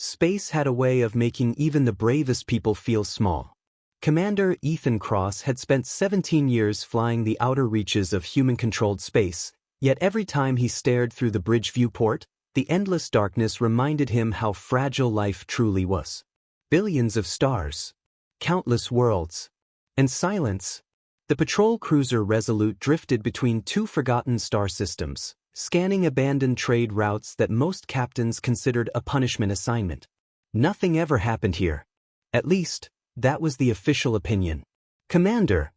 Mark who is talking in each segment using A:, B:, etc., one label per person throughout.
A: Space had a way of making even the bravest people feel small. Commander Ethan Cross had spent 17 years flying the outer reaches of human-controlled space, yet every time he stared through the bridge viewport, the endless darkness reminded him how fragile life truly was. Billions of stars, countless worlds, and silence. The patrol cruiser Resolute drifted between two forgotten star systems, scanning abandoned trade routes that most captains considered a punishment assignment. Nothing ever happened here. At least, that was the official opinion. Commander.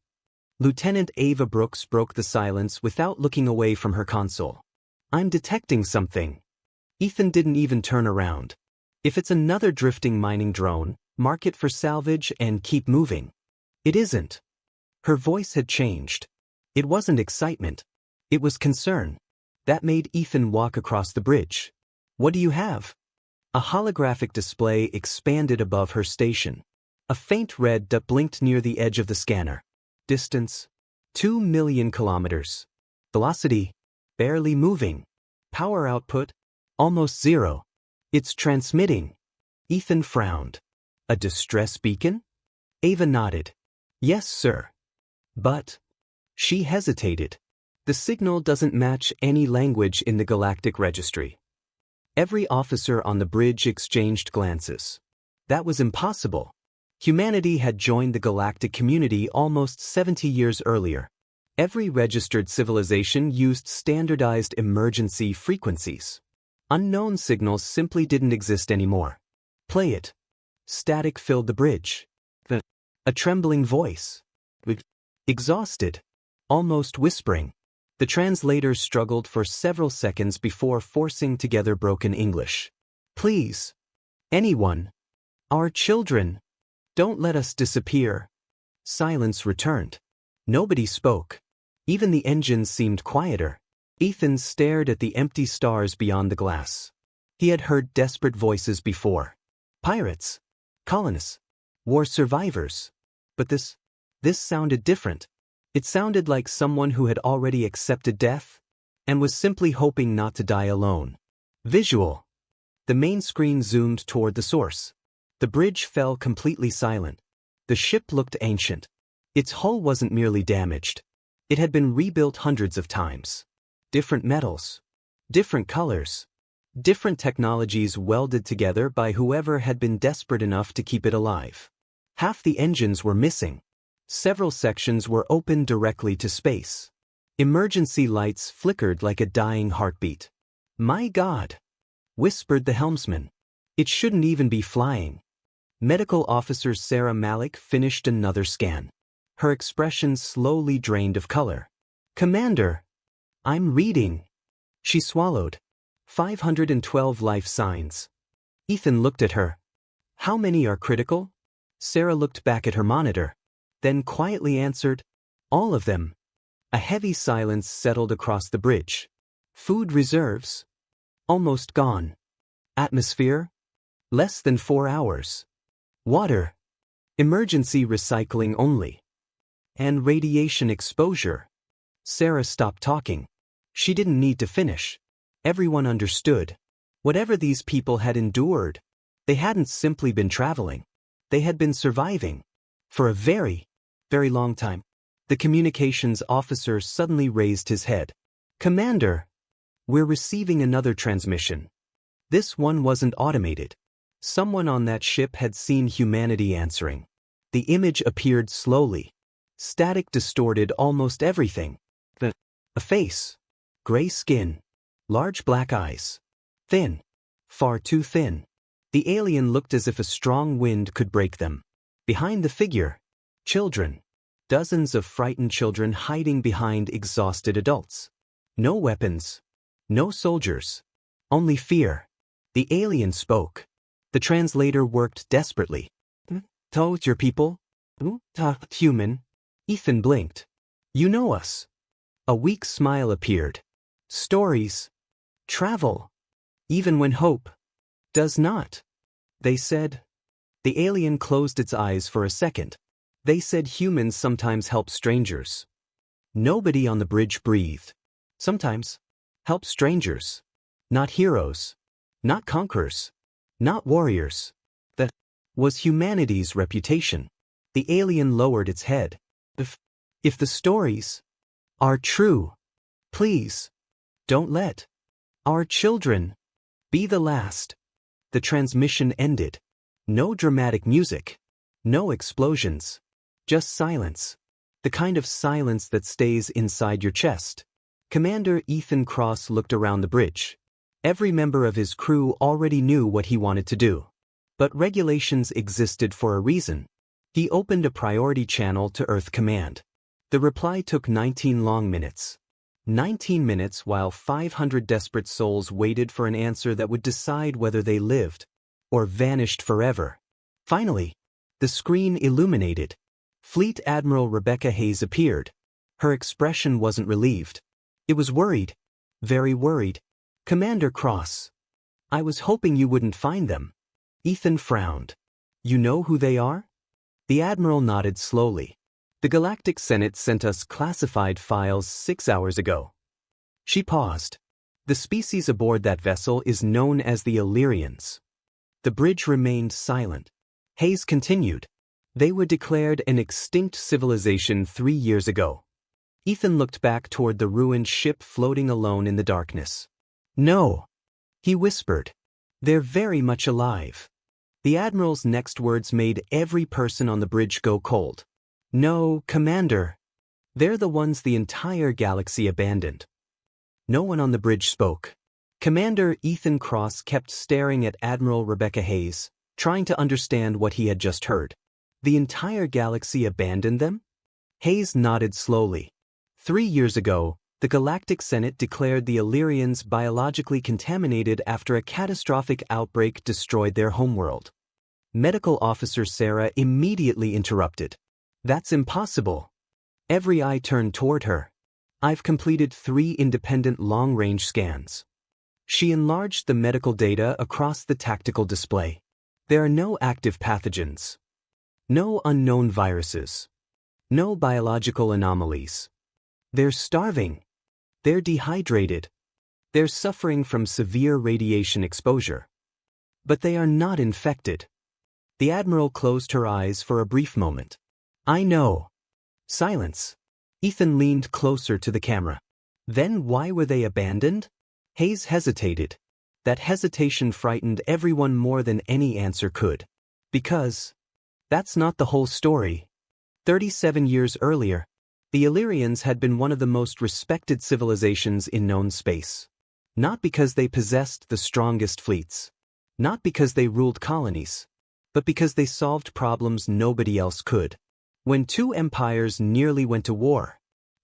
A: Lieutenant Ava Brooks broke the silence without looking away from her console. I'm detecting something. Ethan didn't even turn around. If it's another drifting mining drone, mark it for salvage and keep moving. It isn't. Her voice had changed. It wasn't excitement. It was concern. That made Ethan walk across the bridge. What do you have? A holographic display expanded above her station. A faint red dot blinked near the edge of the scanner. Distance: 2 million kilometers. Velocity: barely moving. Power output: almost zero. It's transmitting. Ethan frowned. A distress beacon? Ava nodded. Yes, sir. But... She hesitated. The signal doesn't match any language in the galactic registry. Every officer on the bridge exchanged glances. That was impossible. Humanity had joined the galactic community almost 70 years earlier. Every registered civilization used standardized emergency frequencies. Unknown signals simply didn't exist anymore. Play it. Static filled the bridge. A trembling voice. Exhausted. Almost whispering. The translator struggled for several seconds before forcing together broken English. Please. Anyone. Our children. Don't let us disappear. Silence returned. Nobody spoke. Even the engines seemed quieter. Ethan stared at the empty stars beyond the glass. He had heard desperate voices before. Pirates. Colonists. War survivors. But this sounded different. It sounded like someone who had already accepted death and was simply hoping not to die alone. Visual. The main screen zoomed toward the source. The bridge fell completely silent. The ship looked ancient. Its hull wasn't merely damaged. It had been rebuilt hundreds of times. Different metals. Different colors. Different technologies welded together by whoever had been desperate enough to keep it alive. Half the engines were missing. Several sections were open directly to space. Emergency lights flickered like a dying heartbeat. My God! Whispered the helmsman. It shouldn't even be flying. Medical officer Sarah Malik finished another scan. Her expression slowly drained of color. Commander! I'm reading. She swallowed. 512 life signs. Ethan looked at her. How many are critical? Sarah looked back at her monitor, then quietly answered, all of them. A heavy silence settled across the bridge. Food reserves? Almost gone. Atmosphere? Less than 4 hours. Water? Emergency recycling only. And radiation exposure? Sarah stopped talking. She didn't need to finish. Everyone understood. Whatever these people had endured, they hadn't simply been traveling. They had been surviving. For a very, very long time. The communications officer suddenly raised his head. Commander, we're receiving another transmission. This one wasn't automated. Someone on that ship had seen humanity answering. The image appeared slowly. Static distorted almost everything. A face. Gray skin. Large black eyes. Thin. Far too thin. The alien looked as if a strong wind could break them. Behind the figure, children. Dozens of frightened children hiding behind exhausted adults. No weapons. No soldiers. Only fear. The alien spoke. The translator worked desperately. Told your people? Human. Ethan blinked. You know us. A weak smile appeared. Stories. Travel. Even when hope does not. They said. The alien closed its eyes for a second. They said humans sometimes help strangers. Nobody on the bridge breathed. Sometimes. Help strangers. Not heroes. Not conquerors. not warriors. That was humanity's reputation. The alien lowered its head. If the stories are true, please, don't let our children be the last. The transmission ended. No dramatic music. No explosions. Just silence. The kind of silence that stays inside your chest. Commander Ethan Cross looked around the bridge. Every member of his crew already knew what he wanted to do. But regulations existed for a reason. He opened a priority channel to Earth Command. The reply took 19 long minutes. 19 minutes while 500 desperate souls waited for an answer that would decide whether they lived or vanished forever. Finally, the screen illuminated. Fleet Admiral Rebecca Hayes appeared. Her expression wasn't relieved. It was worried. Very worried. Commander Cross, I was hoping you wouldn't find them. Ethan frowned. You know who they are? The Admiral nodded slowly. The Galactic Senate sent us classified files 6 hours ago. She paused. The species aboard that vessel is known as the Illyrians. The bridge remained silent. Hayes continued. They were declared an extinct civilization 3 years ago. Ethan looked back toward the ruined ship floating alone in the darkness. No, he whispered. They're very much alive. The Admiral's next words made every person on the bridge go cold. No, Commander. They're the ones the entire galaxy abandoned. No one on the bridge spoke. Commander Ethan Cross kept staring at Admiral Rebecca Hayes, trying to understand what he had just heard. The entire galaxy abandoned them? Hayes nodded slowly. 3 years ago, the Galactic Senate declared the Illyrians biologically contaminated after a catastrophic outbreak destroyed their homeworld. Medical Officer Sarah immediately interrupted. That's impossible. Every eye turned toward her. I've completed 3 independent long-range scans. She enlarged the medical data across the tactical display. There are no active pathogens. No unknown viruses. No biological anomalies. They're starving. They're dehydrated. They're suffering from severe radiation exposure. But they are not infected. The Admiral closed her eyes for a brief moment. I know. Silence. Ethan leaned closer to the camera. Then why were they abandoned? Hayes hesitated. That hesitation frightened everyone more than any answer could. Because that's not the whole story. 37 years earlier, the Illyrians had been one of the most respected civilizations in known space. Not because they possessed the strongest fleets. Not because they ruled colonies. But because they solved problems nobody else could. When 2 empires nearly went to war,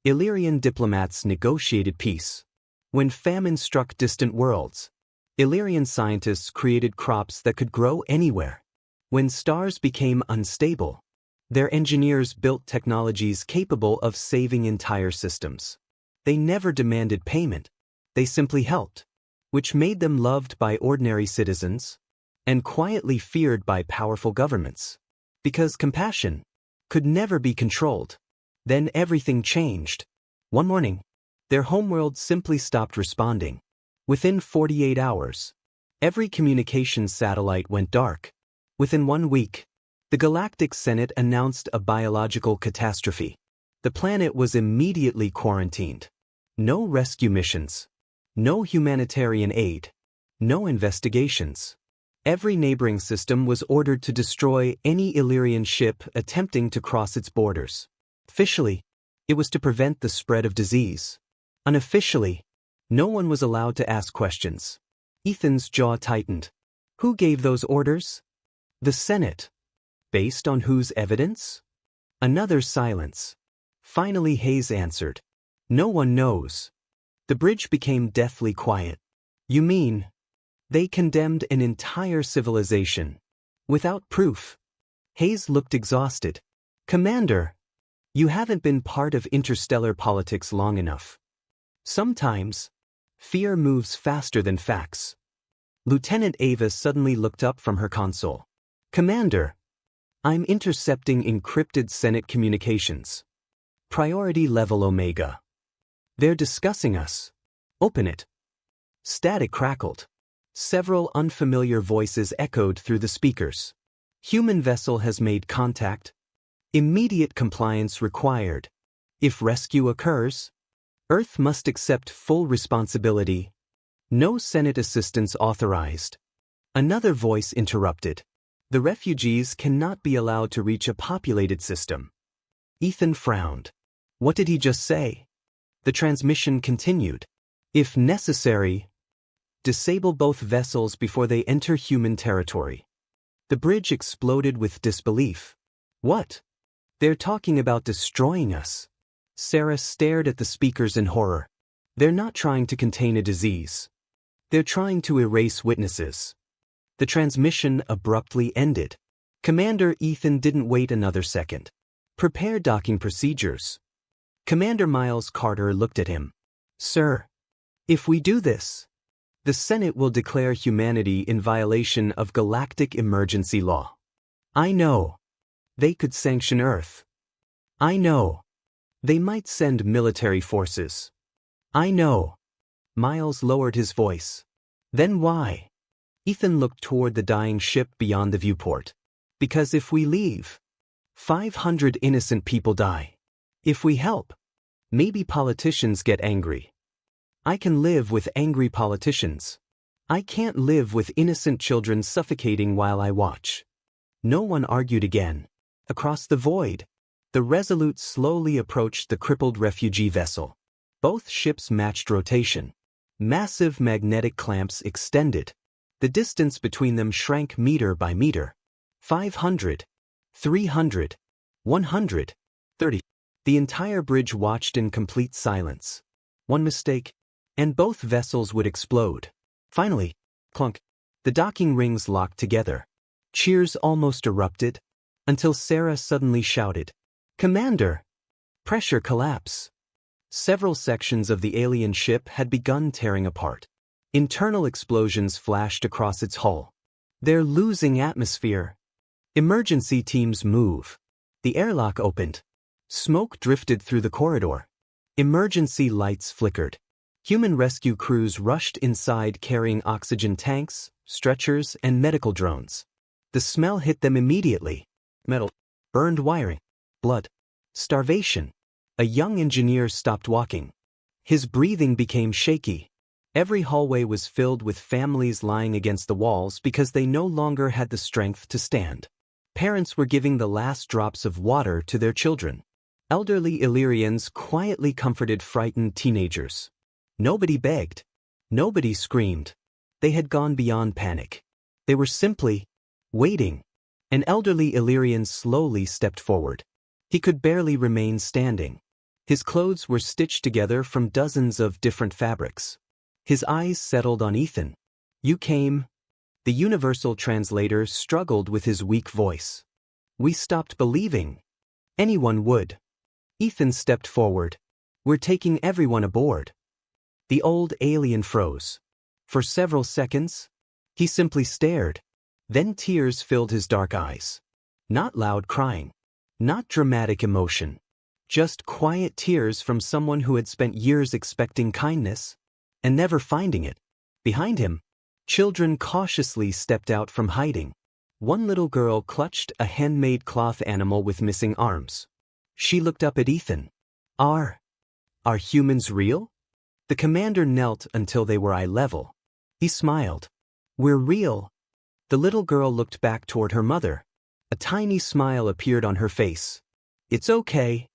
A: Illyrian diplomats negotiated peace. When famine struck distant worlds, Illyrian scientists created crops that could grow anywhere. When stars became unstable, their engineers built technologies capable of saving entire systems. They never demanded payment. They simply helped, which made them loved by ordinary citizens and quietly feared by powerful governments. Because compassion could never be controlled. Then everything changed. One morning, their homeworld simply stopped responding. Within 48 hours, every communications satellite went dark. Within 1 week, the Galactic Senate announced a biological catastrophe. The planet was immediately quarantined. No rescue missions. No humanitarian aid. No investigations. Every neighboring system was ordered to destroy any Illyrian ship attempting to cross its borders. Officially, it was to prevent the spread of disease. Unofficially, no one was allowed to ask questions. Ethan's jaw tightened. Who gave those orders? The Senate. Based on whose evidence? Another silence. Finally Hayes answered. No one knows. The bridge became deathly quiet. You mean, they condemned an entire civilization, without proof? Hayes looked exhausted. Commander, you haven't been part of interstellar politics long enough. Sometimes, fear moves faster than facts. Lieutenant Ava suddenly looked up from her console. Commander, I'm intercepting encrypted Senate communications. Priority level Omega. They're discussing us. Open it. Static crackled. Several unfamiliar voices echoed through the speakers. Human vessel has made contact. Immediate compliance required. If rescue occurs, Earth must accept full responsibility. No Senate assistance authorized. Another voice interrupted. The refugees cannot be allowed to reach a populated system. Ethan frowned. What did he just say? The transmission continued. If necessary, disable both vessels before they enter human territory. The bridge exploded with disbelief. What? They're talking about destroying us. Sarah stared at the speakers in horror. They're not trying to contain a disease. They're trying to erase witnesses. The transmission abruptly ended. Commander Ethan didn't wait another second. Prepare docking procedures. Commander Miles Carter looked at him. Sir, if we do this, the Senate will declare humanity in violation of galactic emergency law. I know. They could sanction Earth. I know. They might send military forces. I know. Miles lowered his voice. Then why? Ethan looked toward the dying ship beyond the viewport. Because if we leave, 500 innocent people die. If we help, maybe politicians get angry. I can live with angry politicians. I can't live with innocent children suffocating while I watch. No one argued again. Across the void, the Resolute slowly approached the crippled refugee vessel. Both ships matched rotation. Massive magnetic clamps extended. The distance between them shrank meter by meter. 500, 300, 130. The entire bridge watched in complete silence. One mistake, and both vessels would explode. Finally, clunk, the docking rings locked together. Cheers almost erupted, until Sarah suddenly shouted, Commander! Pressure collapse. Several sections of the alien ship had begun tearing apart. Internal explosions flashed across its hull. They're losing atmosphere. Emergency teams move. The airlock opened. Smoke drifted through the corridor. Emergency lights flickered. Human rescue crews rushed inside carrying oxygen tanks, stretchers, and medical drones. The smell hit them immediately. Metal, burned wiring, blood, starvation. A young engineer stopped walking. His breathing became shaky. Every hallway was filled with families lying against the walls because they no longer had the strength to stand. Parents were giving the last drops of water to their children. Elderly Illyrians quietly comforted frightened teenagers. Nobody begged. Nobody screamed. They had gone beyond panic. They were simply waiting. An elderly Illyrian slowly stepped forward. He could barely remain standing. His clothes were stitched together from dozens of different fabrics. His eyes settled on Ethan. You came. The universal translator struggled with his weak voice. We stopped believing anyone would. Ethan stepped forward. We're taking everyone aboard. The old alien froze. For several seconds, he simply stared. Then tears filled his dark eyes. Not loud crying. Not dramatic emotion. Just quiet tears from someone who had spent years expecting kindness and never finding it. Behind him, children cautiously stepped out from hiding. One little girl clutched a handmade cloth animal with missing arms. She looked up at Ethan. Are humans real? The commander knelt until they were eye level. He smiled. We're real. The little girl looked back toward her mother. A tiny smile appeared on her face. It's okay,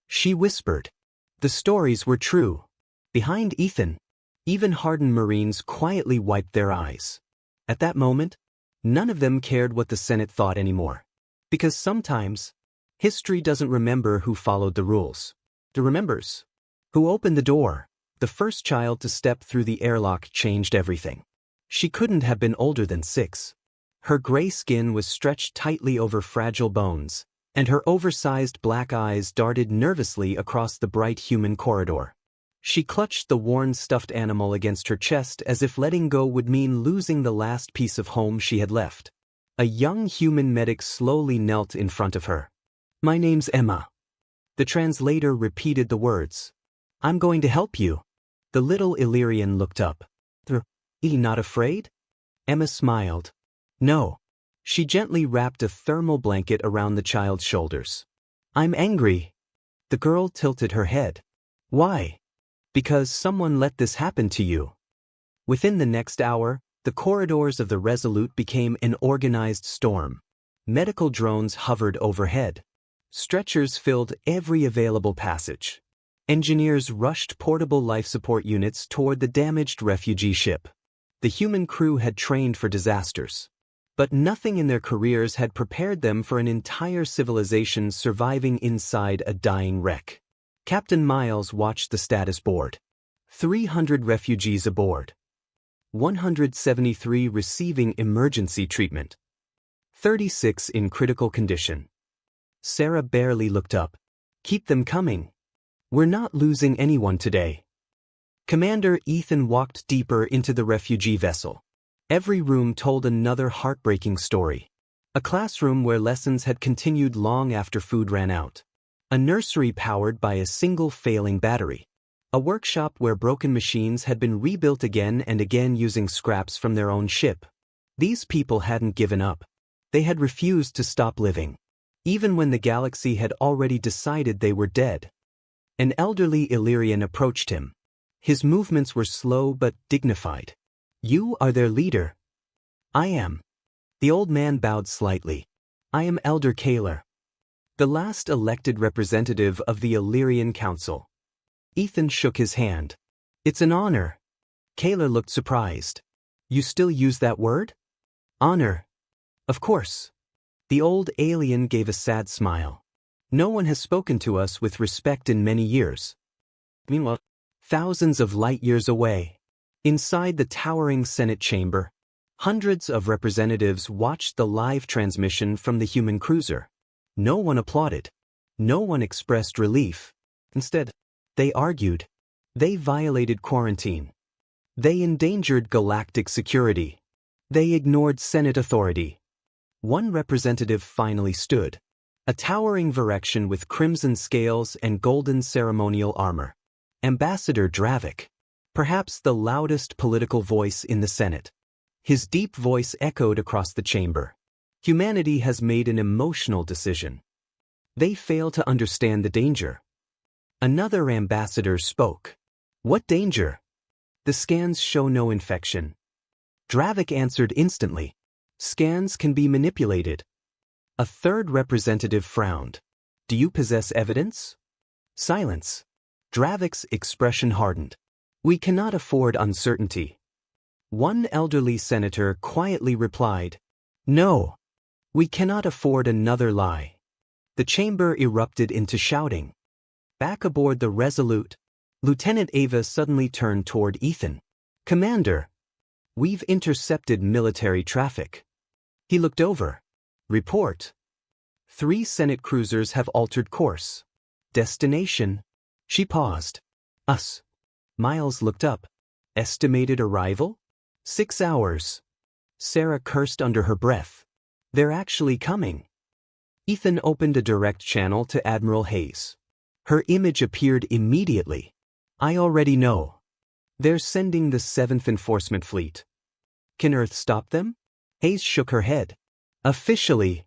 A: she whispered. The stories were true. Behind Ethan, even hardened Marines quietly wiped their eyes. At that moment, none of them cared what the Senate thought anymore. Because sometimes, history doesn't remember who followed the rules. It remembers who opened the door. The first child to step through the airlock changed everything. She couldn't have been older than 6. Her gray skin was stretched tightly over fragile bones, and her oversized black eyes darted nervously across the bright human corridor. She clutched the worn stuffed animal against her chest as if letting go would mean losing the last piece of home she had left. A young human medic slowly knelt in front of her. My name's Emma. The translator repeated the words. I'm going to help you. The little Illyrian looked up. Not afraid? Emma smiled. No. She gently wrapped a thermal blanket around the child's shoulders. I'm angry. The girl tilted her head. Why? Because someone let this happen to you. Within the next hour, the corridors of the Resolute became an organized storm. Medical drones hovered overhead. Stretchers filled every available passage. Engineers rushed portable life support units toward the damaged refugee ship. The human crew had trained for disasters. But nothing in their careers had prepared them for an entire civilization surviving inside a dying wreck. Captain Miles watched the status board. 300 refugees aboard. 173 receiving emergency treatment. 36 in critical condition. Sarah barely looked up. Keep them coming. We're not losing anyone today. Commander Ethan walked deeper into the refugee vessel. Every room told another heartbreaking story. A classroom where lessons had continued long after food ran out. A nursery powered by a single failing battery. A workshop where broken machines had been rebuilt again and again using scraps from their own ship. These people hadn't given up. They had refused to stop living. Even when the galaxy had already decided they were dead. An elderly Illyrian approached him. His movements were slow but dignified. You are their leader. I am. The old man bowed slightly. I am Elder Kaler, the last elected representative of the Illyrian Council. Ethan shook his hand. It's an honor. Kaler looked surprised. You still use that word? Honor. Of course. The old alien gave a sad smile. No one has spoken to us with respect in many years. Meanwhile, thousands of light years away, inside the towering Senate chamber, hundreds of representatives watched the live transmission from the human cruiser. No one applauded. No one expressed relief. Instead, they argued. They violated quarantine. They endangered galactic security. They ignored Senate authority. One representative finally stood. A towering Virexian with crimson scales and golden ceremonial armor. Ambassador Dravik. Perhaps the loudest political voice in the Senate. His deep voice echoed across the chamber. Humanity has made an emotional decision. They fail to understand the danger. Another ambassador spoke. What danger? The scans show no infection. Dravik answered instantly. Scans can be manipulated. A third representative frowned. Do you possess evidence? Silence. Dravik's expression hardened. We cannot afford uncertainty. One elderly senator quietly replied. No. We cannot afford another lie. The chamber erupted into shouting. Back aboard the Resolute, Lieutenant Ava suddenly turned toward Ethan. Commander, we've intercepted military traffic. He looked over. Report. 3 Senate cruisers have altered course. Destination. She paused. Us. Miles looked up. Estimated arrival? 6 hours. Sarah cursed under her breath. They're actually coming. Ethan opened a direct channel to Admiral Hayes. Her image appeared immediately. I already know. They're sending the 7th Enforcement Fleet. Can Earth stop them? Hayes shook her head. Officially.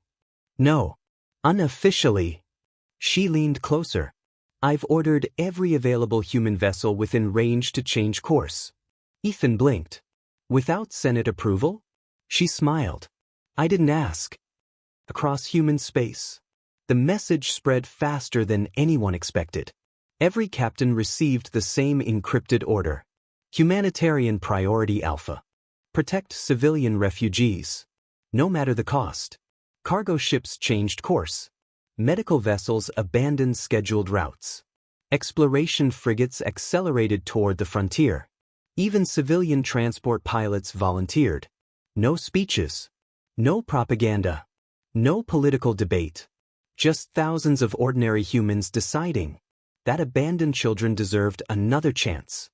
A: No. Unofficially. She leaned closer. I've ordered every available human vessel within range to change course. Ethan blinked. Without Senate approval? She smiled. I didn't ask. Across human space, the message spread faster than anyone expected. Every captain received the same encrypted order. Humanitarian Priority Alpha. Protect civilian refugees. No matter the cost. Cargo ships changed course. Medical vessels abandoned scheduled routes. Exploration frigates accelerated toward the frontier. Even civilian transport pilots volunteered. No speeches. No propaganda. No political debate. Just thousands of ordinary humans deciding that abandoned children deserved another chance.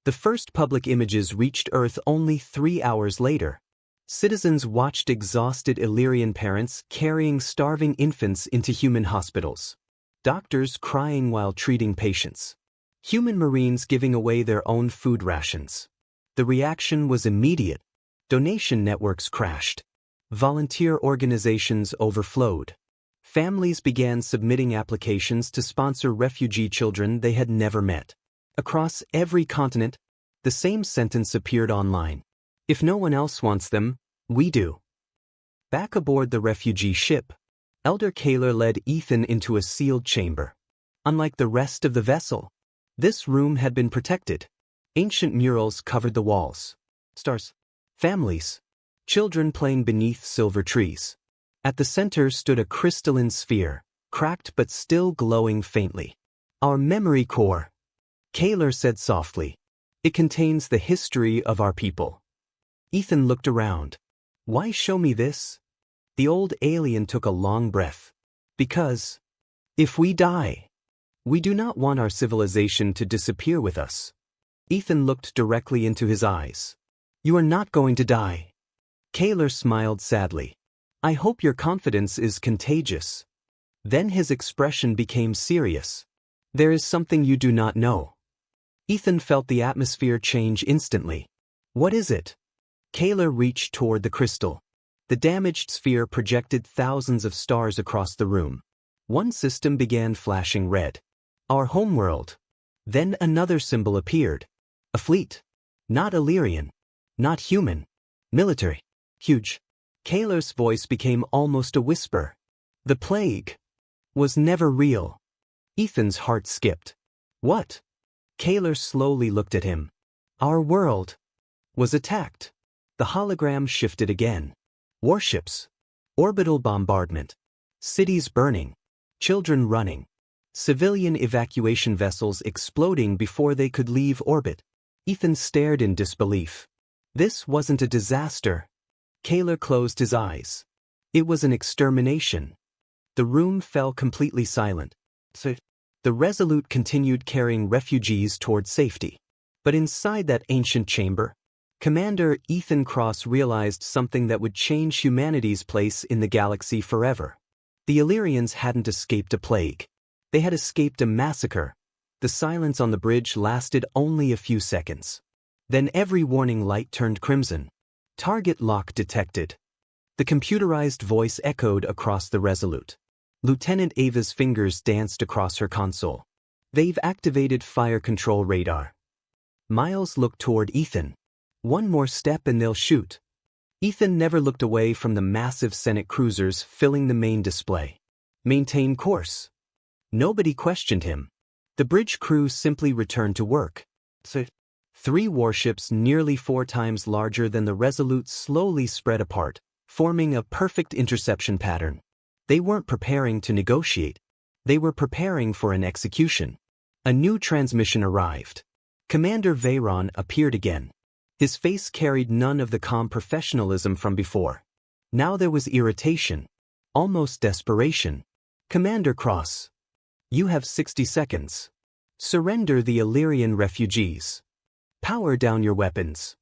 A: The first public images reached Earth only 3 hours later. Citizens watched exhausted Illyrian parents carrying starving infants into human hospitals. Doctors crying while treating patients. Human Marines giving away their own food rations. The reaction was immediate. Donation networks crashed. Volunteer organizations overflowed. Families began submitting applications to sponsor refugee children they had never met. Across every continent, the same sentence appeared online. If no one else wants them, we do. Back aboard the refugee ship, Elder Kaler led Ethan into a sealed chamber. Unlike the rest of the vessel, this room had been protected. Ancient murals covered the walls. Stars. Families. Children playing beneath silver trees. At the center stood a crystalline sphere, cracked but still glowing faintly. Our memory core, Kaler said softly. It contains the history of our people. Ethan looked around. Why show me this? The old alien took a long breath. Because, if we die, we do not want our civilization to disappear with us. Ethan looked directly into his eyes. You are not going to die. Kaler smiled sadly. I hope your confidence is contagious. Then his expression became serious. There is something you do not know. Ethan felt the atmosphere change instantly. What is it? Kaler reached toward the crystal. The damaged sphere projected thousands of stars across the room. One system began flashing red. Our homeworld. Then another symbol appeared. A fleet. Not Illyrian. Not human. Military. Huge. Kaler's voice became almost a whisper. The plague was never real. Ethan's heart skipped. What? Kaler slowly looked at him. Our world was attacked. The hologram shifted again. Warships. Orbital bombardment. Cities burning. Children running. Civilian evacuation vessels exploding before they could leave orbit. Ethan stared in disbelief. This wasn't a disaster. Kaler closed his eyes. It was an extermination. The room fell completely silent. The Resolute continued carrying refugees toward safety. But inside that ancient chamber, Commander Ethan Cross realized something that would change humanity's place in the galaxy forever. The Illyrians hadn't escaped a plague. They had escaped a massacre. The silence on the bridge lasted only a few seconds. Then every warning light turned crimson. Target lock detected. The computerized voice echoed across the Resolute. Lieutenant Ava's fingers danced across her console. They've activated fire control radar. Miles looked toward Ethan. One more step and they'll shoot. Ethan never looked away from the massive Senate cruisers filling the main display. Maintain course. Nobody questioned him. The bridge crew simply returned to work. 3 warships nearly 4 times larger than the Resolute slowly spread apart, forming a perfect interception pattern. They weren't preparing to negotiate. They were preparing for an execution. A new transmission arrived. Commander Veyron appeared again. His face carried none of the calm professionalism from before. Now there was irritation. Almost desperation. Commander Cross. You have 60 seconds. Surrender the Illyrian refugees. Power down your weapons.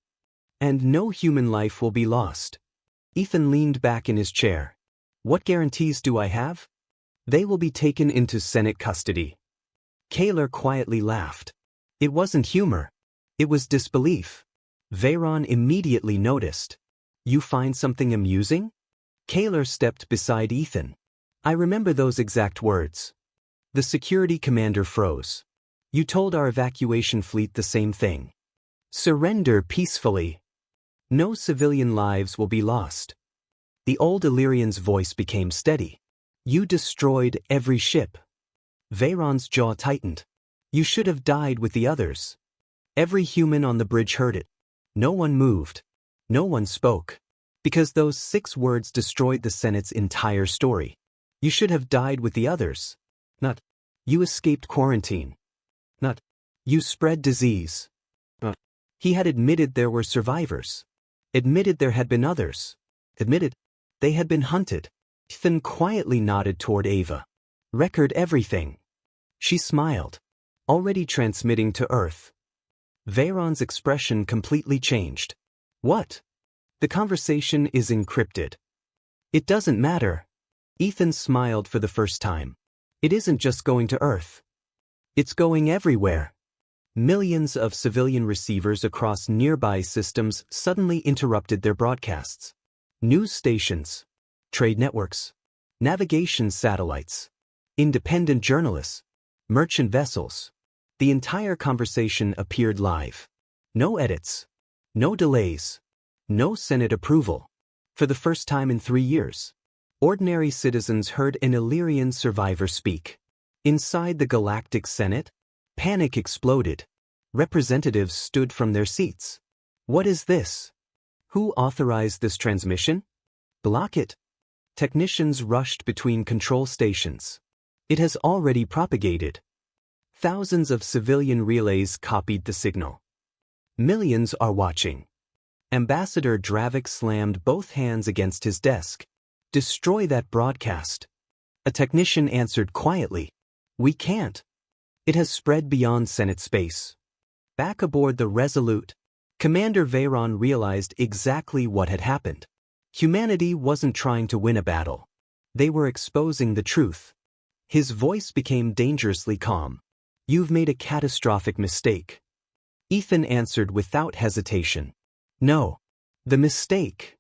A: And no human life will be lost. Ethan leaned back in his chair. What guarantees do I have? They will be taken into Senate custody. Kaler quietly laughed. It wasn't humor. It was disbelief. Veyron immediately noticed. You find something amusing? Kaler stepped beside Ethan. I remember those exact words. The security commander froze. You told our evacuation fleet the same thing. Surrender peacefully. No civilian lives will be lost. The old Illyrian's voice became steady. You destroyed every ship. Veyron's jaw tightened. You should have died with the others. Every human on the bridge heard it. No one moved. No one spoke. Because those 6 words destroyed the Senate's entire story. You should have died with the others. Not, you escaped quarantine. Not, you spread disease. Not, he had admitted there were survivors. Admitted there had been others. Admitted they had been hunted. Ethan quietly nodded toward Ava. Record everything. She smiled. Already transmitting to Earth. Veyron's expression completely changed. What? The conversation is encrypted. It doesn't matter. Ethan smiled for the first time. It isn't just going to Earth. It's going everywhere. Millions of civilian receivers across nearby systems suddenly interrupted their broadcasts. News stations, trade networks, navigation satellites, independent journalists, merchant vessels. The entire conversation appeared live. No edits, no delays, no Senate approval. For the first time in 3 years, ordinary citizens heard an Illyrian survivor speak. Inside the Galactic Senate, panic exploded. Representatives stood from their seats. What is this? Who authorized this transmission? Block it. Technicians rushed between control stations. It has already propagated. Thousands of civilian relays copied the signal. Millions are watching. Ambassador Dravik slammed both hands against his desk. Destroy that broadcast. A technician answered quietly. We can't. It has spread beyond Senate space. Back aboard the Resolute, Commander Veyron realized exactly what had happened. Humanity wasn't trying to win a battle. They were exposing the truth. His voice became dangerously calm. You've made a catastrophic mistake. Ethan answered without hesitation. No. The mistake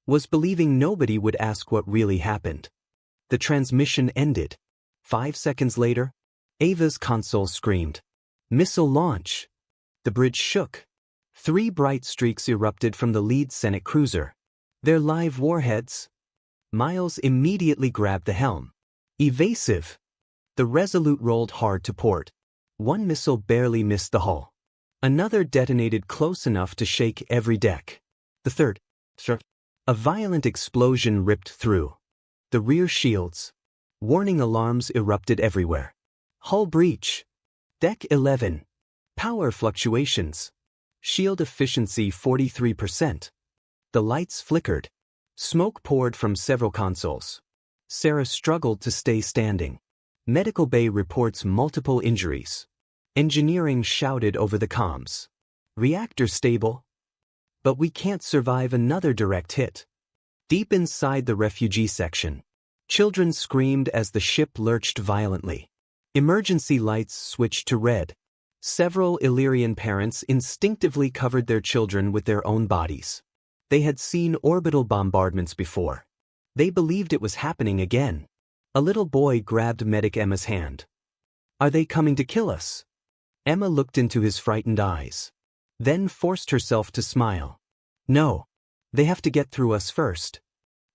A: was believing nobody would ask what really happened. The transmission ended. 5 seconds later, Ava's console screamed. Missile launch. The bridge shook. 3 bright streaks erupted from the lead Senate cruiser. They're live warheads. Miles immediately grabbed the helm. Evasive. The Resolute rolled hard to port. 1 missile barely missed the hull. Another detonated close enough to shake every deck. The third. A violent explosion ripped through the rear shields. Warning alarms erupted everywhere. Hull breach. Deck 11. Power fluctuations. Shield efficiency 43%. The lights flickered. Smoke poured from several consoles. Sarah struggled to stay standing. Medical bay reports multiple injuries. Engineering shouted over the comms. Reactor stable. But we can't survive another direct hit. Deep inside the refugee section, children screamed as the ship lurched violently. Emergency lights switched to red. Several Illyrian parents instinctively covered their children with their own bodies. They had seen orbital bombardments before. They believed it was happening again. A little boy grabbed Medic Emma's hand. Are they coming to kill us? Emma looked into his frightened eyes. Then forced herself to smile. No. They have to get through us first.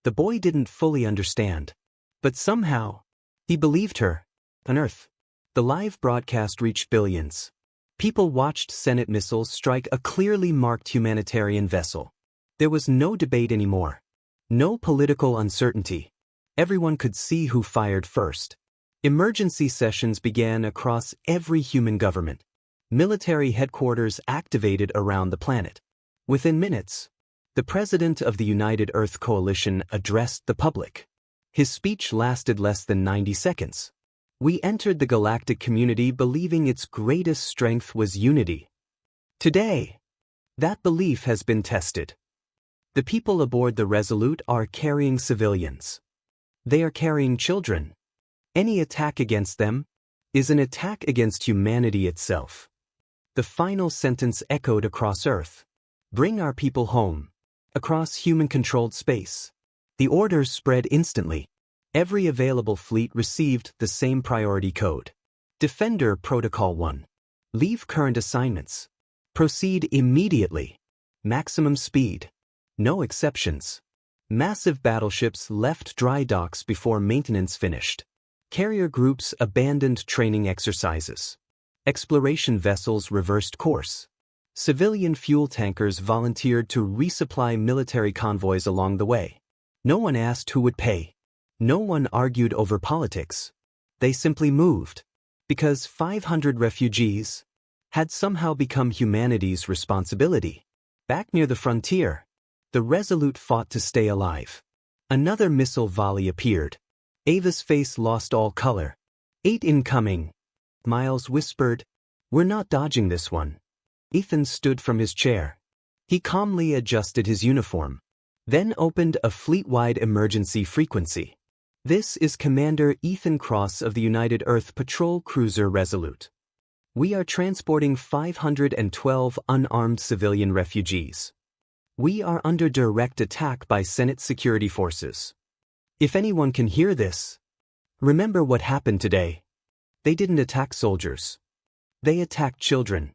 A: The boy didn't fully understand. But somehow, he believed her. On Earth, the live broadcast reached billions. People watched Senate missiles strike a clearly marked humanitarian vessel. There was no debate anymore. No political uncertainty. Everyone could see who fired first. Emergency sessions began across every human government. Military headquarters activated around the planet. Within minutes, the president of the United Earth Coalition addressed the public. His speech lasted less than 90 seconds. We entered the galactic community believing its greatest strength was unity. Today, that belief has been tested. The people aboard the Resolute are carrying civilians. They are carrying children. Any attack against them is an attack against humanity itself. The final sentence echoed across Earth. Bring our people home. Across human-controlled space. The orders spread instantly. Every available fleet received the same priority code. Defender Protocol 1. Leave current assignments. Proceed immediately. Maximum speed. No exceptions. Massive battleships left dry docks before maintenance finished. Carrier groups abandoned training exercises. Exploration vessels reversed course. Civilian fuel tankers volunteered to resupply military convoys along the way. No one asked who would pay. No one argued over politics. They simply moved. Because 500 refugees had somehow become humanity's responsibility. Back near the frontier, the Resolute fought to stay alive. Another missile volley appeared. Ava's face lost all color. 8 incoming. Miles whispered, We're not dodging this one. Ethan stood from his chair. He calmly adjusted his uniform. Then opened a fleet-wide emergency frequency. This is Commander Ethan Cross of the United Earth Patrol Cruiser Resolute. We are transporting 512 unarmed civilian refugees. We are under direct attack by Senate security forces. If anyone can hear this, remember what happened today. They didn't attack soldiers. They attacked children.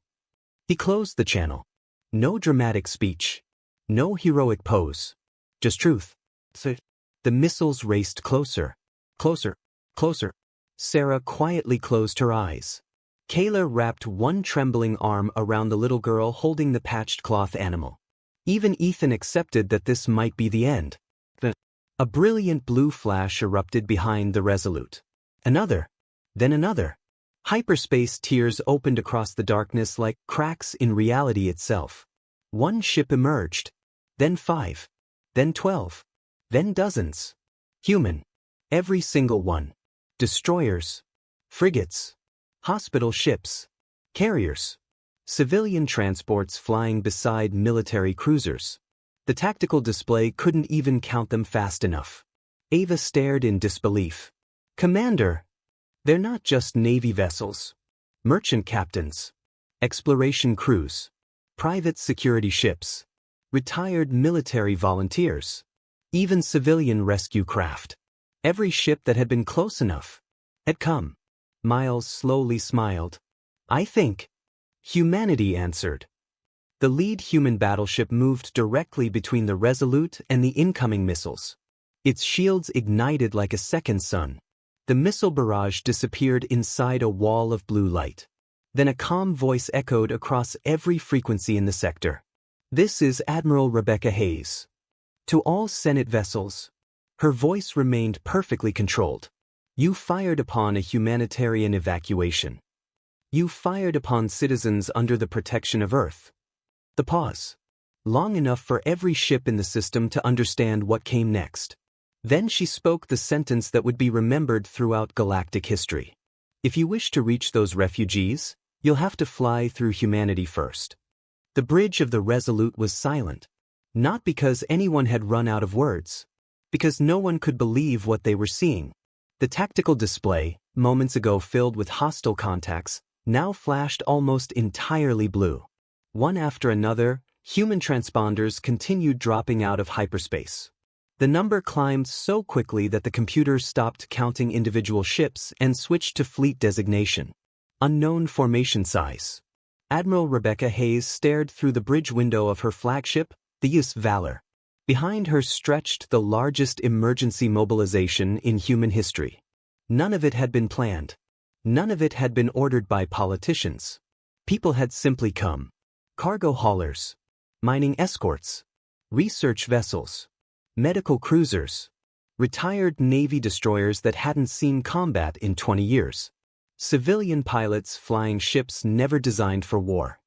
A: He closed the channel. No dramatic speech. No heroic pose. Just truth. The missiles raced closer. Closer. Closer. Sarah quietly closed her eyes. Kayla wrapped one trembling arm around the little girl holding the patched cloth animal. Even Ethan accepted that this might be the end. A brilliant blue flash erupted behind the Resolute. Another. Then another. Hyperspace tears opened across the darkness like cracks in reality itself. One ship emerged. Then 5. Then 12. Then dozens. Human. Every single one. Destroyers. Frigates. Hospital ships. Carriers. Civilian transports flying beside military cruisers. The tactical display couldn't even count them fast enough. Ava stared in disbelief. Commander! They're not just Navy vessels. Merchant captains. Exploration crews. Private security ships. Retired military volunteers. Even civilian rescue craft. Every ship that had been close enough had come. Miles slowly smiled. I think. Humanity answered. The lead human battleship moved directly between the Resolute and the incoming missiles. Its shields ignited like a second sun. The missile barrage disappeared inside a wall of blue light. Then a calm voice echoed across every frequency in the sector. This is Admiral Rebecca Hayes. To all Senate vessels. Her voice remained perfectly controlled. You fired upon a humanitarian evacuation. You fired upon citizens under the protection of Earth. The pause. Long enough for every ship in the system to understand what came next. Then she spoke the sentence that would be remembered throughout galactic history. If you wish to reach those refugees, you'll have to fly through humanity first. The bridge of the Resolute was silent. Not because anyone had run out of words. Because no one could believe what they were seeing. The tactical display, moments ago filled with hostile contacts, now flashed almost entirely blue. One after another, human transponders continued dropping out of hyperspace. The number climbed so quickly that the computer stopped counting individual ships and switched to fleet designation. Unknown formation size. Admiral Rebecca Hayes stared through the bridge window of her flagship, the US Valor. Behind her stretched the largest emergency mobilization in human history. None of it had been planned. None of it had been ordered by politicians. People had simply come. Cargo haulers. Mining escorts. Research vessels. Medical cruisers. Retired Navy destroyers that hadn't seen combat in 20 years. Civilian pilots flying ships never designed for war.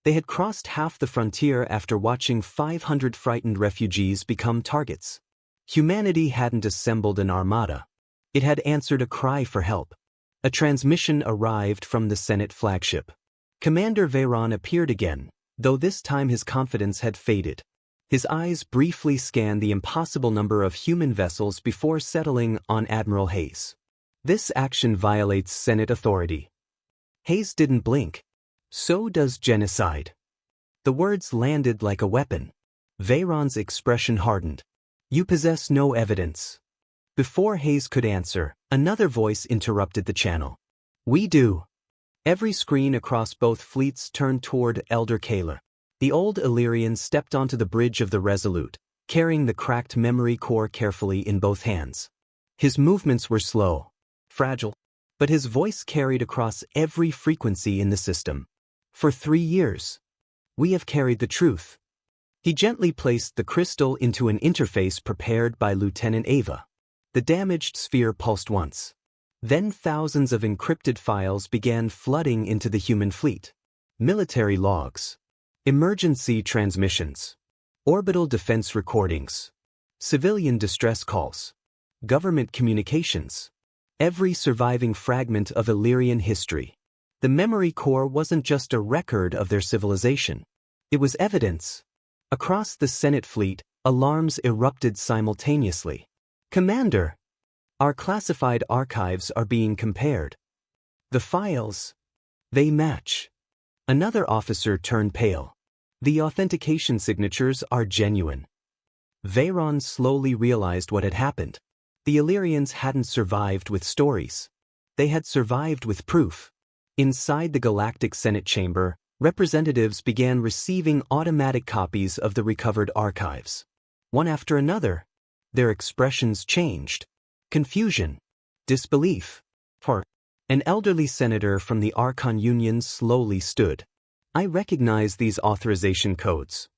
A: They had crossed half the frontier after watching 500 frightened refugees become targets. Humanity hadn't assembled an armada. It had answered a cry for help. A transmission arrived from the Senate flagship. Commander Veyron appeared again, though this time his confidence had faded. His eyes briefly scanned the impossible number of human vessels before settling on Admiral Hayes. This action violates Senate authority. Hayes didn't blink. So does genocide. The words landed like a weapon. Veyron's expression hardened. You possess no evidence. Before Hayes could answer, another voice interrupted the channel. We do. Every screen across both fleets turned toward Elder Kayla. The old Illyrian stepped onto the bridge of the Resolute, carrying the cracked memory core carefully in both hands. His movements were slow, fragile, but his voice carried across every frequency in the system. For 3 years, we have carried the truth. He gently placed the crystal into an interface prepared by Lieutenant Ava. The damaged sphere pulsed once. Then thousands of encrypted files began flooding into the human fleet. Military logs. Emergency transmissions. Orbital defense recordings. Civilian distress calls. Government communications. Every surviving fragment of Illyrian history. The memory core wasn't just a record of their civilization. It was evidence. Across the Senate fleet, alarms erupted simultaneously. Commander! Our classified archives are being compared. The files. They match. Another officer turned pale. The authentication signatures are genuine. Veyron slowly realized what had happened. The Illyrians hadn't survived with stories. They had survived with proof. Inside the Galactic Senate chamber, representatives began receiving automatic copies of the recovered archives. One after another, their expressions changed. Confusion. Disbelief. An elderly senator from the Archon Union slowly stood. I recognize these authorization codes.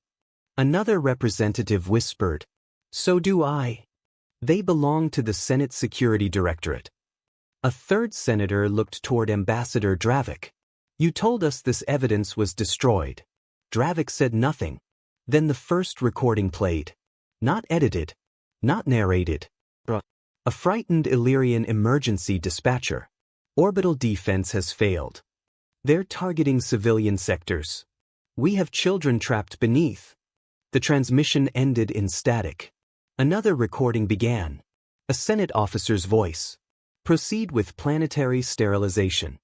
A: Another representative whispered, so do I. They belong to the Senate Security Directorate. A third senator looked toward Ambassador Dravik. You told us this evidence was destroyed. Dravik said nothing. Then the first recording played. Not edited. Not narrated. A frightened Illyrian emergency dispatcher. Orbital defense has failed. They're targeting civilian sectors. We have children trapped beneath. The transmission ended in static. Another recording began. A Senate officer's voice. Proceed with planetary sterilization.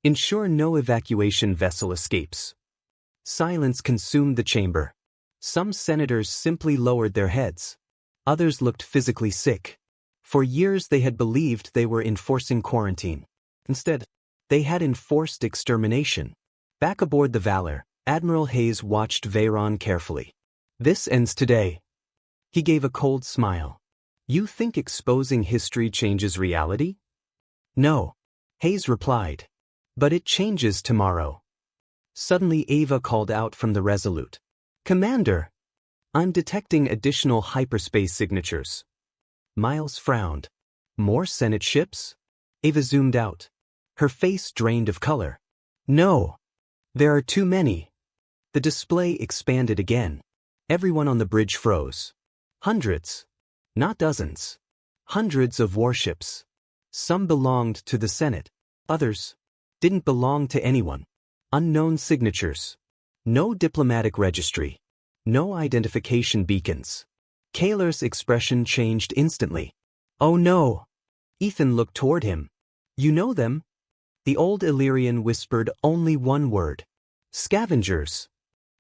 A: Ensure no evacuation vessel escapes. Silence consumed the chamber. Some senators simply lowered their heads. Others looked physically sick. For years they had believed they were enforcing quarantine. Instead, they had enforced extermination. Back aboard the Valor, Admiral Hayes watched Veyron carefully. This ends today. He gave a cold smile. You think exposing history changes reality? No, Hayes replied. But it changes tomorrow. Suddenly Ava called out from the Resolute. Commander! I'm detecting additional hyperspace signatures. Miles frowned. More Senate ships? Ava zoomed out. Her face drained of color. No. There are too many. The display expanded again. Everyone on the bridge froze. Hundreds. Not dozens. Hundreds of warships. Some belonged to the Senate. Others didn't belong to anyone. Unknown signatures. No diplomatic registry. No identification beacons. Kaler's expression changed instantly. Oh no. Ethan looked toward him. You know them? The old Illyrian whispered only one word. Scavengers.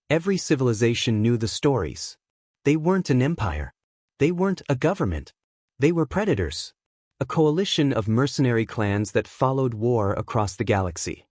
A: Every civilization knew the stories. They weren't an empire. They weren't a government. They were predators. A coalition of mercenary clans that followed war across the galaxy.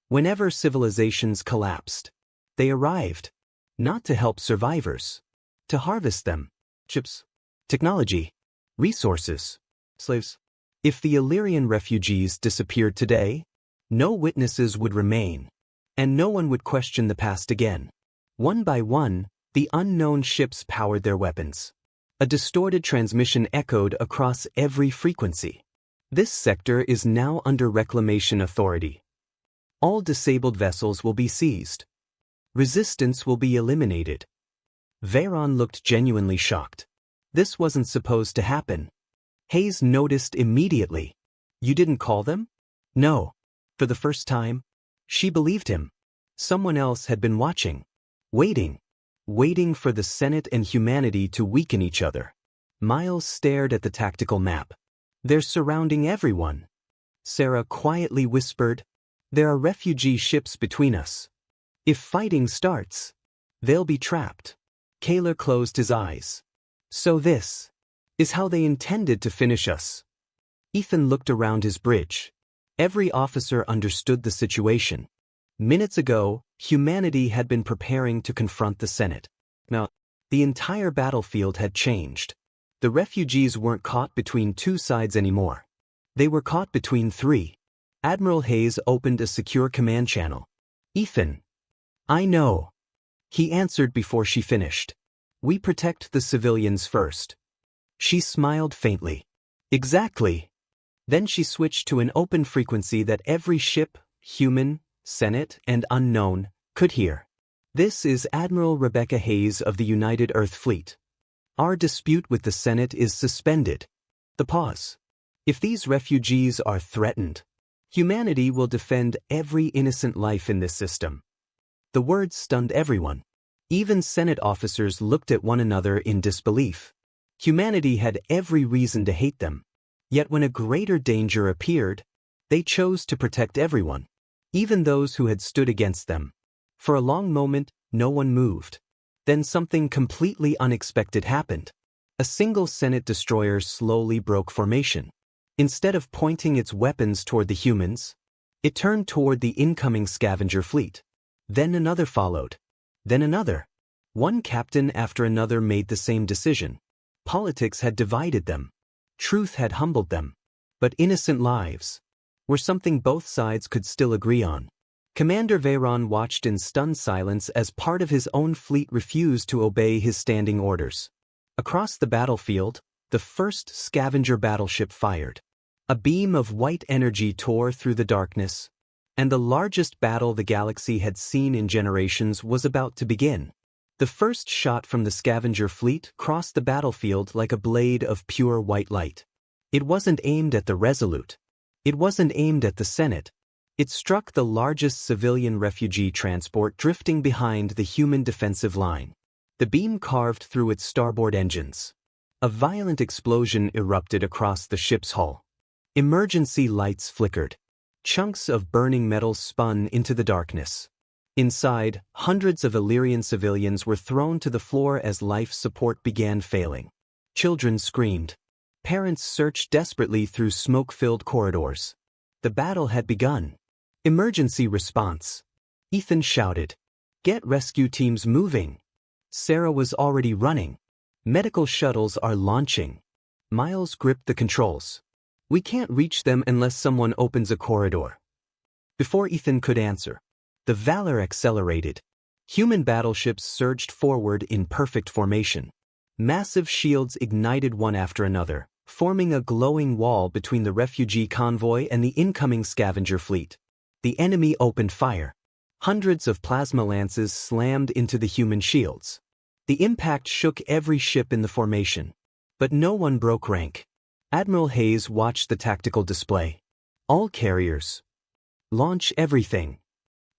A: Whenever civilizations collapsed, they arrived. Not to help survivors. To harvest them. Chips. Technology. Resources. Slaves. If the Illyrian refugees disappeared today, no witnesses would remain, and no one would question the past again. One by one, the unknown ships powered their weapons. A distorted transmission echoed across every frequency. This sector is now under reclamation authority. All disabled vessels will be seized. Resistance will be eliminated. Veyron looked genuinely shocked. This wasn't supposed to happen. Hayes noticed immediately. You didn't call them? No. For the first time, she believed him. Someone else had been watching. Waiting for the Senate and humanity to weaken each other. Miles stared at the tactical map. They're surrounding everyone. Sarah quietly whispered, there are refugee ships between us. If fighting starts, they'll be trapped. Kaler closed his eyes. So this is how they intended to finish us. Ethan looked around his bridge. Every officer understood the situation. Minutes ago, humanity had been preparing to confront the Senate. Now, the entire battlefield had changed. The refugees weren't caught between two sides anymore. They were caught between three. Admiral Hayes opened a secure command channel. Ethan. I know. He answered before she finished. We protect the civilians first. She smiled faintly. Exactly. Then she switched to an open frequency that every ship, human, Senate, and unknown, could hear. This is Admiral Rebecca Hayes of the United Earth Fleet. Our dispute with the Senate is suspended. The pause. If these refugees are threatened, humanity will defend every innocent life in this system. The words stunned everyone. Even Senate officers looked at one another in disbelief. Humanity had every reason to hate them. Yet when a greater danger appeared, they chose to protect everyone. even those who had stood against them. For a long moment, no one moved. Then something completely unexpected happened. A single Senate destroyer slowly broke formation. Instead of pointing its weapons toward the humans, it turned toward the incoming scavenger fleet. Then another followed. Then another. One captain after another made the same decision. Politics had divided them. Truth had humbled them. But innocent lives were something both sides could still agree on. Commander Veyron watched in stunned silence as part of his own fleet refused to obey his standing orders. Across the battlefield, the first scavenger battleship fired. A beam of white energy tore through the darkness, and the largest battle the galaxy had seen in generations was about to begin. The first shot from the scavenger fleet crossed the battlefield like a blade of pure white light. It wasn't aimed at the Resolute. It wasn't aimed at the Senate. It struck the largest civilian refugee transport drifting behind the human defensive line. The beam carved through its starboard engines. A violent explosion erupted across the ship's hull. Emergency lights flickered. Chunks of burning metal spun into the darkness. Inside, hundreds of Illyrian civilians were thrown to the floor as life support began failing. Children screamed. Parents searched desperately through smoke-filled corridors. The battle had begun. Emergency response. Ethan shouted. Get rescue teams moving. Sarah was already running. Medical shuttles are launching. Miles gripped the controls. We can't reach them unless someone opens a corridor. Before Ethan could answer, the Valor accelerated. Human battleships surged forward in perfect formation. Massive shields ignited one after another, forming a glowing wall between the refugee convoy and the incoming scavenger fleet. The enemy opened fire. Hundreds of plasma lances slammed into the human shields. The impact shook every ship in the formation. But no one broke rank. Admiral Hayes watched the tactical display. All carriers. Launch everything.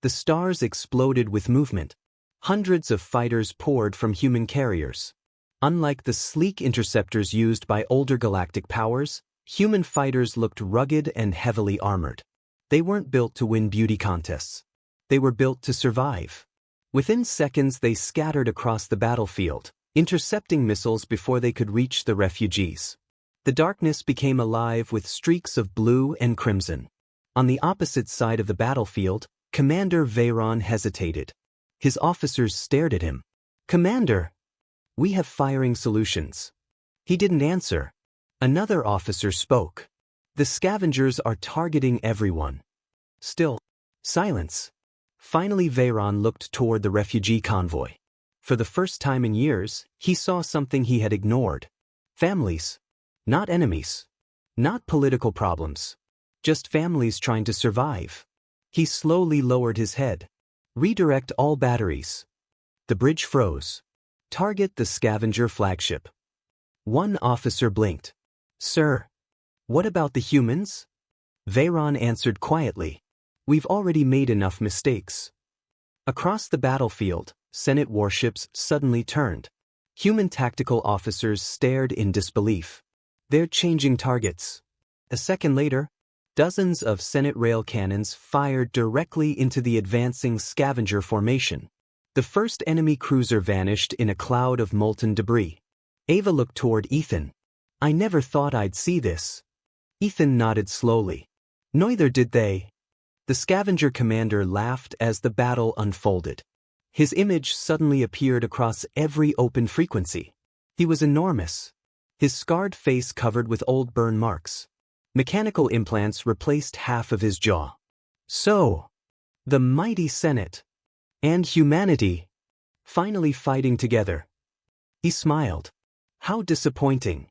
A: The stars exploded with movement. Hundreds of fighters poured from human carriers. Unlike the sleek interceptors used by older galactic powers, human fighters looked rugged and heavily armored. They weren't built to win beauty contests. They were built to survive. Within seconds they scattered across the battlefield, intercepting missiles before they could reach the refugees. The darkness became alive with streaks of blue and crimson. On the opposite side of the battlefield, Commander Veyron hesitated. His officers stared at him. Commander, we have firing solutions. He didn't answer. Another officer spoke. The scavengers are targeting everyone. Still, silence. Finally Veyron looked toward the refugee convoy. For the first time in years, he saw something he had ignored. Families. Not enemies. Not political problems. Just families trying to survive. He slowly lowered his head. Redirect all batteries. The bridge froze. Target the scavenger flagship. One officer blinked. Sir, what about the humans? Veyron answered quietly. We've already made enough mistakes. Across the battlefield, Senate warships suddenly turned. Human tactical officers stared in disbelief. They're changing targets. A second later, dozens of Senate rail cannons fired directly into the advancing scavenger formation. The first enemy cruiser vanished in a cloud of molten debris. Ava looked toward Ethan. I never thought I'd see this. Ethan nodded slowly. Neither did they. The scavenger commander laughed as the battle unfolded. His image suddenly appeared across every open frequency. He was enormous. His scarred face covered with old burn marks. Mechanical implants replaced half of his jaw. So, the mighty Senate and humanity finally fighting together. He smiled. How disappointing.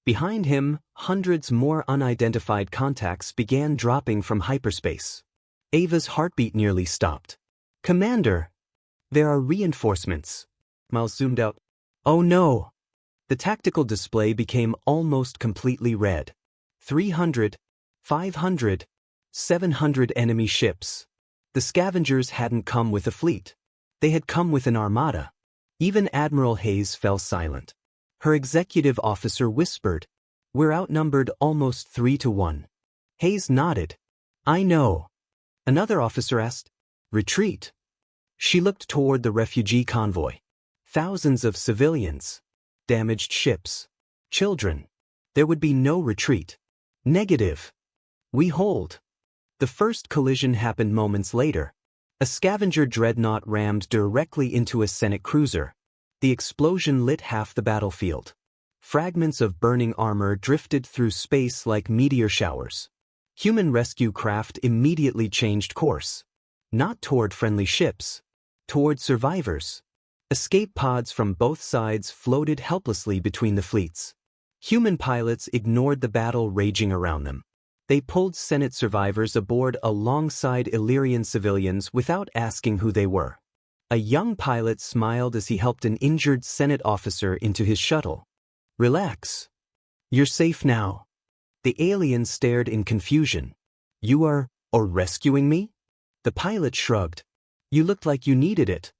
A: Behind him, hundreds more unidentified contacts began dropping from hyperspace. Ava's heartbeat nearly stopped. Commander, there are reinforcements. Miles zoomed out. Oh no! The tactical display became almost completely red. 300, 500, 700 enemy ships. The scavengers hadn't come with a fleet. They had come with an armada. Even Admiral Hayes fell silent. Her executive officer whispered, We're outnumbered almost 3-1. Hayes nodded. I know. Another officer asked. Retreat. She looked toward the refugee convoy. Thousands of civilians. Damaged ships. Children. There would be no retreat. Negative. We hold. The first collision happened moments later. A scavenger dreadnought rammed directly into a Senate cruiser. The explosion lit half the battlefield. Fragments of burning armor drifted through space like meteor showers. Human rescue craft immediately changed course. Not toward friendly ships. Toward survivors. Escape pods from both sides floated helplessly between the fleets. Human pilots ignored the battle raging around them. They pulled Senate survivors aboard alongside Illyrian civilians without asking who they were. A young pilot smiled as he helped an injured Senate officer into his shuttle. Relax. You're safe now. The alien stared in confusion. You are rescuing me? The pilot shrugged. You looked like you needed it.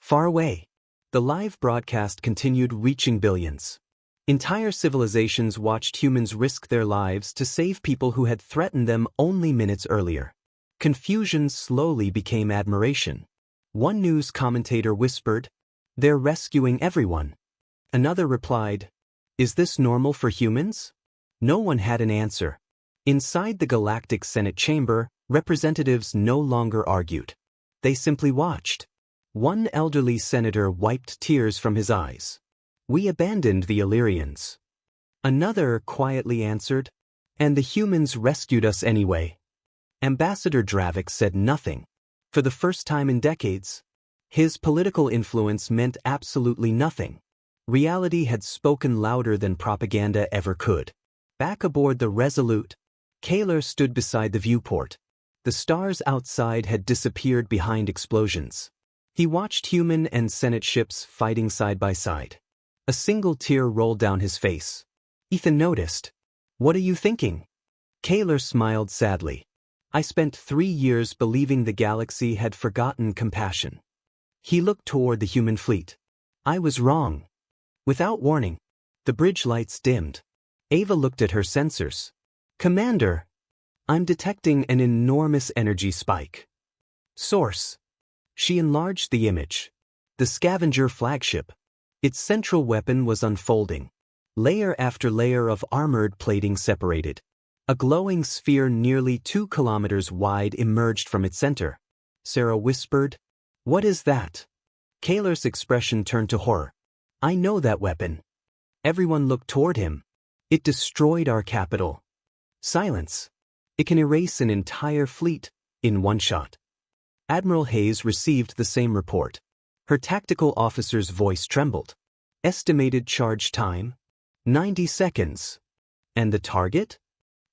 A: Far away. The live broadcast continued, reaching billions. Entire civilizations watched humans risk their lives to save people who had threatened them only minutes earlier. Confusion slowly became admiration. One news commentator whispered, "They're rescuing everyone." Another replied, "Is this normal for humans?" No one had an answer. Inside the Galactic Senate chamber, representatives no longer argued. They simply watched. One elderly senator wiped tears from his eyes. We abandoned the Illyrians. Another quietly answered, and the humans rescued us anyway. Ambassador Dravik said nothing. For the first time in decades, his political influence meant absolutely nothing. Reality had spoken louder than propaganda ever could. Back aboard the Resolute, Kaler stood beside the viewport. The stars outside had disappeared behind explosions. He watched human and Senate ships fighting side by side. A single tear rolled down his face. Ethan noticed. What are you thinking? Kaler smiled sadly. I spent 3 years believing the galaxy had forgotten compassion. He looked toward the human fleet. I was wrong. Without warning, the bridge lights dimmed. Ava looked at her sensors. Commander, I'm detecting an enormous energy spike. Source. She enlarged the image. The scavenger flagship. Its central weapon was unfolding. Layer after layer of armored plating separated. A glowing sphere nearly 2 kilometers wide emerged from its center. Sarah whispered, "What is that?" Kaler's expression turned to horror. I know that weapon. Everyone looked toward him. It destroyed our capital. Silence. It can erase an entire fleet in one shot. Admiral Hayes received the same report. Her tactical officer's voice trembled. Estimated charge time? 90 seconds. And the target?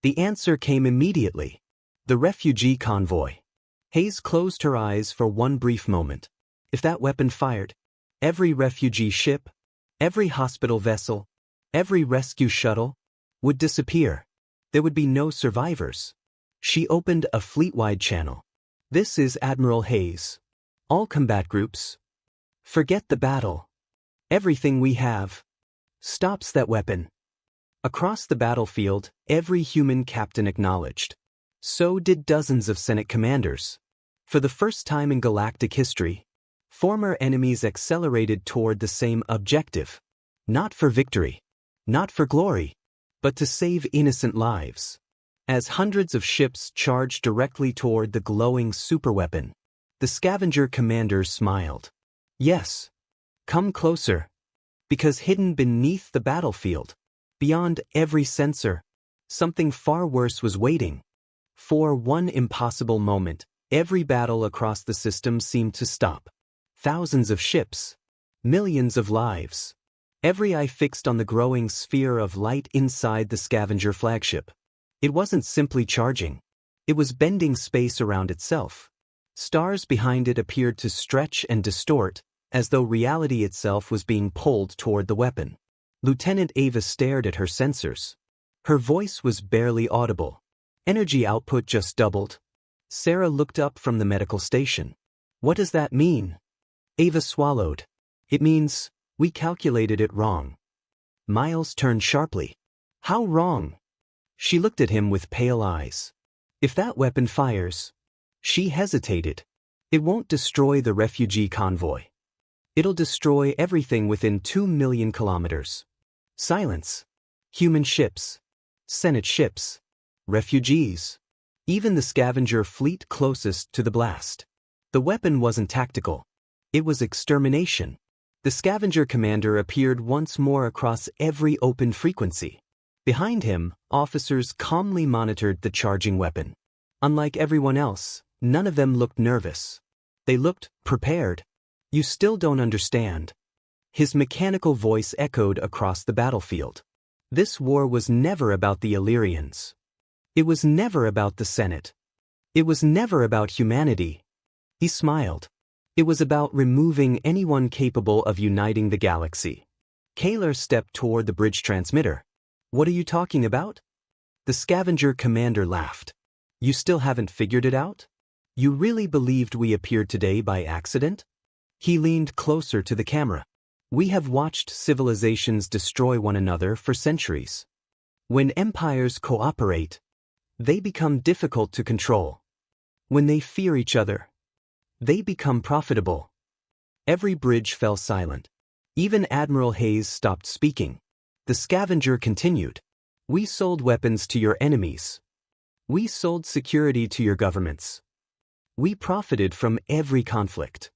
A: The answer came immediately. The refugee convoy. Hayes closed her eyes for one brief moment. If that weapon fired, every refugee ship, every hospital vessel, every rescue shuttle would disappear. There would be no survivors. She opened a fleet-wide channel. This is Admiral Hayes. All combat groups. Forget the battle. Everything we have stops that weapon. Across the battlefield, every human captain acknowledged. So did dozens of Senate commanders. For the first time in galactic history, former enemies accelerated toward the same objective. Not for victory, not for glory, but to save innocent lives. As hundreds of ships charged directly toward the glowing superweapon, the scavenger commander smiled. Yes. Come closer. Because hidden beneath the battlefield, beyond every sensor, something far worse was waiting. For one impossible moment, every battle across the system seemed to stop. Thousands of ships. Millions of lives. Every eye fixed on the growing sphere of light inside the scavenger flagship. It wasn't simply charging. It was bending space around itself. Stars behind it appeared to stretch and distort, as though reality itself was being pulled toward the weapon. Lieutenant Ava stared at her sensors. Her voice was barely audible. Energy output just doubled. Sarah looked up from the medical station. What does that mean? Ava swallowed. It means, we calculated it wrong. Miles turned sharply. How wrong? She looked at him with pale eyes. If that weapon fires, She hesitated. It won't destroy the refugee convoy. It'll destroy everything within 2 million kilometers. Silence. Human ships. Senate ships. Refugees. Even the scavenger fleet closest to the blast. The weapon wasn't tactical. It was extermination. The scavenger commander appeared once more across every open frequency. Behind him, officers calmly monitored the charging weapon. Unlike everyone else, none of them looked nervous. They looked prepared. You still don't understand. His mechanical voice echoed across the battlefield. This war was never about the Illyrians. It was never about the Senate. It was never about humanity. He smiled. It was about removing anyone capable of uniting the galaxy. Kaler stepped toward the bridge transmitter. What are you talking about? The scavenger commander laughed. You still haven't figured it out? You really believed we appeared today by accident? He leaned closer to the camera. We have watched civilizations destroy one another for centuries. When empires cooperate, they become difficult to control. When they fear each other, they become profitable. Every bridge fell silent. Even Admiral Hayes stopped speaking. The scavenger continued. We sold weapons to your enemies. We sold security to your governments. We profited from every conflict.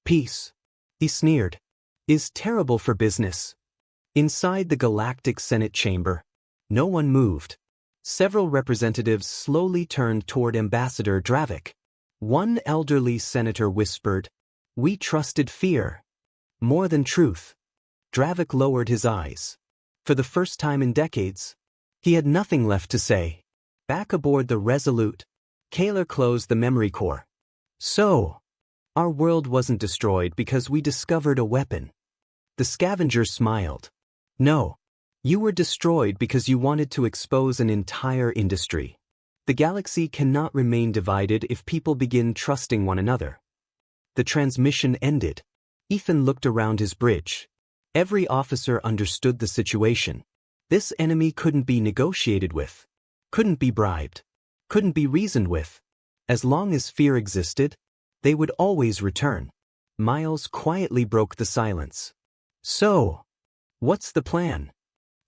A: Peace, he sneered, is terrible for business. Inside the Galactic Senate chamber, no one moved. Several representatives slowly turned toward Ambassador Dravik. One elderly senator whispered, "We trusted fear more than truth." Dravik lowered his eyes. For the first time in decades, he had nothing left to say. Back aboard the Resolute, Kaler closed the memory core. So, our world wasn't destroyed because we discovered a weapon. The scavenger smiled. No. You were destroyed because you wanted to expose an entire industry. The galaxy cannot remain divided if people begin trusting one another. The transmission ended. Ethan looked around his bridge. Every officer understood the situation. This enemy couldn't be negotiated with, couldn't be bribed, couldn't be reasoned with. As long as fear existed, they would always return. Miles quietly broke the silence. So, what's the plan?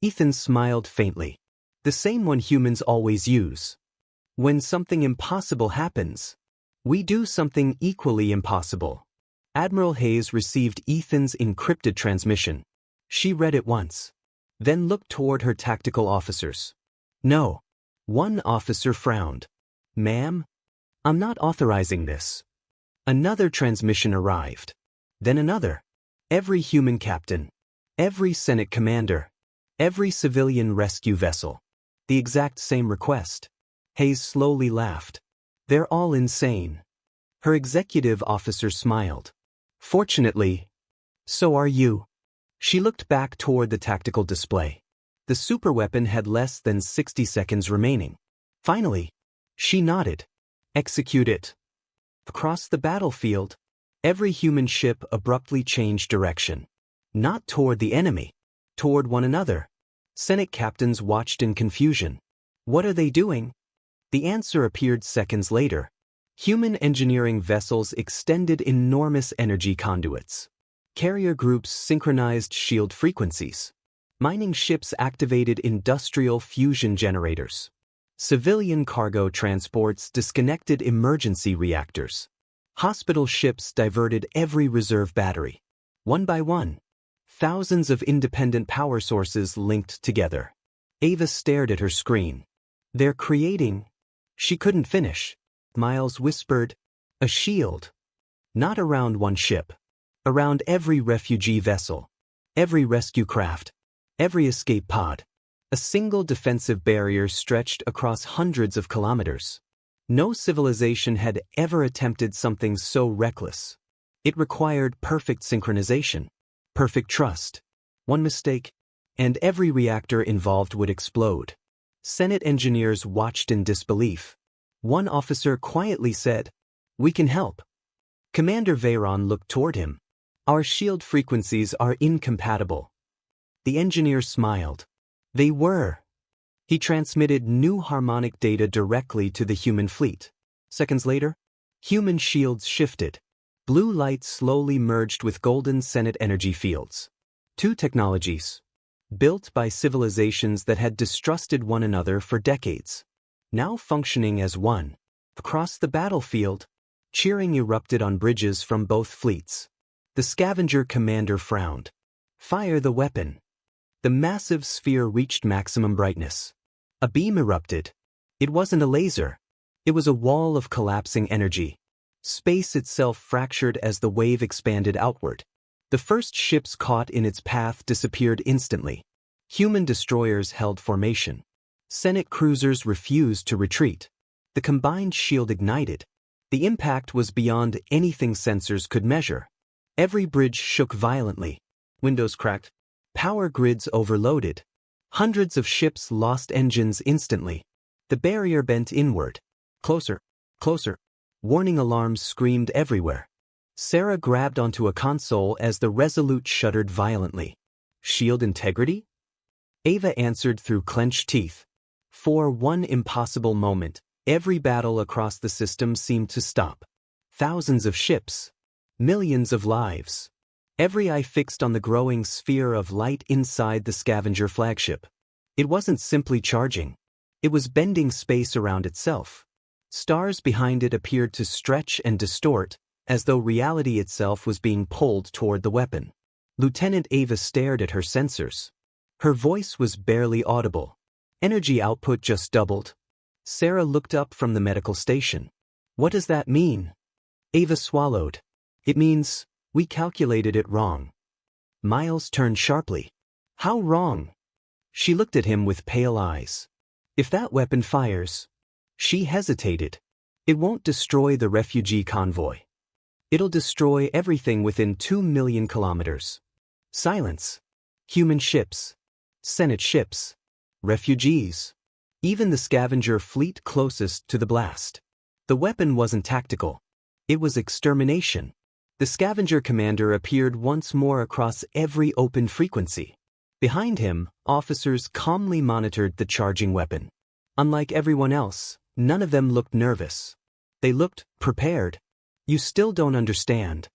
A: Ethan smiled faintly. The same one humans always use. When something impossible happens, we do something equally impossible. Admiral Hayes received Ethan's encrypted transmission. She read it once, then looked toward her tactical officers. No. One officer frowned. Ma'am, I'm not authorizing this. Another transmission arrived. Then another. Every human captain, every Senate commander, every civilian rescue vessel. The exact same request. Hayes slowly laughed. They're all insane. Her executive officer smiled. Fortunately, so are you. She looked back toward the tactical display. The superweapon had less than 60 seconds remaining. Finally, she nodded. Execute it. Across the battlefield, every human ship abruptly changed direction. Not toward the enemy, toward one another. Senate captains watched in confusion. What are they doing? The answer appeared seconds later. Human engineering vessels extended enormous energy conduits. Carrier groups synchronized shield frequencies. Mining ships activated industrial fusion generators. Civilian cargo transports disconnected emergency reactors. Hospital ships diverted every reserve battery. One by one, thousands of independent power sources linked together. Ava stared at her screen. They're creating... She couldn't finish. Miles whispered, a shield. Not around one ship. Around every refugee vessel. Every rescue craft. Every escape pod. A single defensive barrier stretched across hundreds of kilometers. No civilization had ever attempted something so reckless. It required perfect synchronization. Perfect trust. One mistake, and every reactor involved would explode. Senate engineers watched in disbelief. One officer quietly said, "We can help." Commander Veyron looked toward him. "Our shield frequencies are incompatible." The engineer smiled. They were. He transmitted new harmonic data directly to the human fleet. Seconds later, Human shields shifted. Blue light slowly merged with golden Senate energy fields. Two technologies, built by civilizations that had distrusted one another for decades, now functioning as one. Across the battlefield, cheering erupted on bridges from both fleets. The scavenger commander frowned. Fire the weapon. The massive sphere reached maximum brightness. A beam erupted. It wasn't a laser. It was a wall of collapsing energy. Space itself fractured as the wave expanded outward. The first ships caught in its path disappeared instantly. Human destroyers held formation. Senate cruisers refused to retreat. The combined shield ignited. The impact was beyond anything sensors could measure. Every bridge shook violently. Windows cracked. Power grids overloaded. Hundreds of ships lost engines instantly. The barrier bent inward. Closer, closer. Warning alarms screamed everywhere. Sarah grabbed onto a console as the Resolute shuddered violently. Shield integrity? Ava answered through clenched teeth. For one impossible moment, every battle across the system seemed to stop. Thousands of ships. Millions of lives. Every eye fixed on the growing sphere of light inside the scavenger flagship. It wasn't simply charging. It was bending space around itself. Stars behind it appeared to stretch and distort, as though reality itself was being pulled toward the weapon. Lieutenant Ava stared at her sensors. Her voice was barely audible. Energy output just doubled. Sarah looked up from the medical station. What does that mean? Ava swallowed. It means, we calculated it wrong. Miles turned sharply. How wrong? She looked at him with pale eyes. If that weapon fires... She hesitated. It won't destroy the refugee convoy. It'll destroy everything within 2 million kilometers. Silence. Human ships. Senate ships. Refugees. Even the scavenger fleet closest to the blast. The weapon wasn't tactical. It was extermination. The scavenger commander appeared once more across every open frequency. Behind him, officers calmly monitored the charging weapon. Unlike everyone else, none of them looked nervous. They looked prepared. You still don't understand.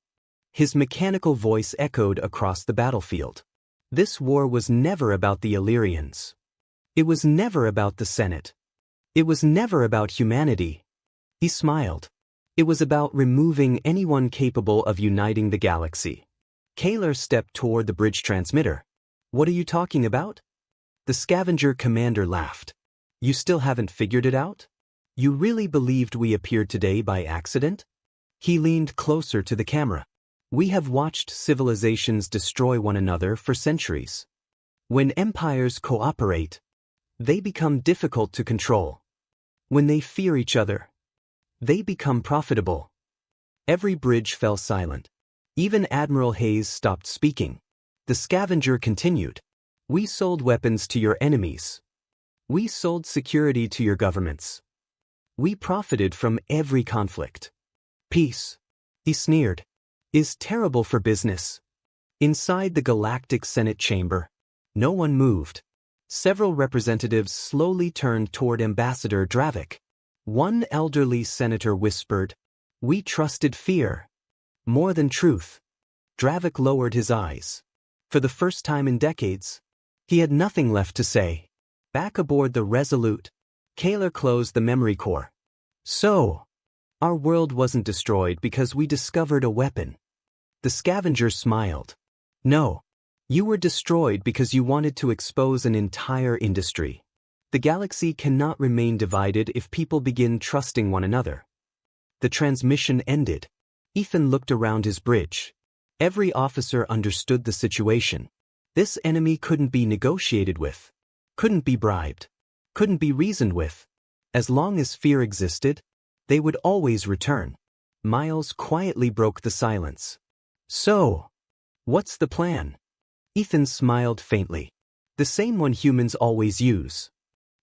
A: His mechanical voice echoed across the battlefield. This war was never about the Illyrians. It was never about the Senate. It was never about humanity. He smiled. It was about removing anyone capable of uniting the galaxy. Kaler stepped toward the bridge transmitter. What are you talking about? The scavenger commander laughed. You still haven't figured it out? You really believed we appeared today by accident? He leaned closer to the camera. We have watched civilizations destroy one another for centuries. When empires cooperate, they become difficult to control. When they fear each other, they become profitable. Every bridge fell silent. Even Admiral Hayes stopped speaking. The scavenger continued. We sold weapons to your enemies. We sold security to your governments. We profited from every conflict. Peace, he sneered, is terrible for business. Inside the Galactic Senate chamber, no one moved. Several representatives slowly turned toward Ambassador Dravik. One elderly senator whispered, "We trusted fear more than truth." Dravik lowered his eyes. For the first time in decades, he had nothing left to say. Back aboard the Resolute, Kaler closed the memory core. So, our world wasn't destroyed because we discovered a weapon. The scavenger smiled. No, you were destroyed because you wanted to expose an entire industry. The galaxy cannot remain divided if people begin trusting one another. The transmission ended. Ethan looked around his bridge. Every officer understood the situation. This enemy couldn't be negotiated with. Couldn't be bribed. Couldn't be reasoned with. As long as fear existed, they would always return. Miles quietly broke the silence. So, what's the plan? Ethan smiled faintly. The same one humans always use.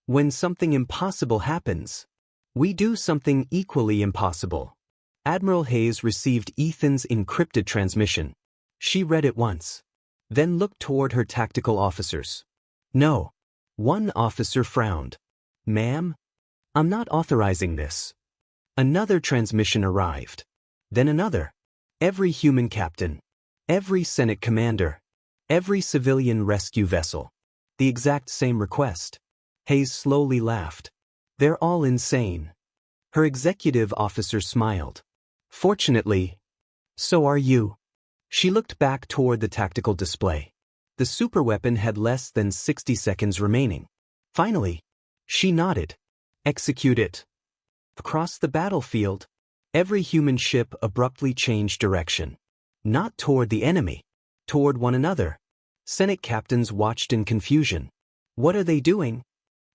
A: When something impossible happens, we do something equally impossible. Admiral Hayes received Ethan's encrypted transmission. She read it once, then looked toward her tactical officers. No. One officer frowned. Ma'am, I'm not authorizing this. Another transmission arrived. Then another. Every human captain. Every Senate commander. Every civilian rescue vessel. The exact same request. Hayes slowly laughed. They're all insane. Her executive officer smiled. Fortunately, so are you. She looked back toward the tactical display. The superweapon had less than 60 seconds remaining. Finally, she nodded. Execute it. Across the battlefield, every human ship abruptly changed direction. Not toward the enemy, toward one another. Senate captains watched in confusion. What are they doing?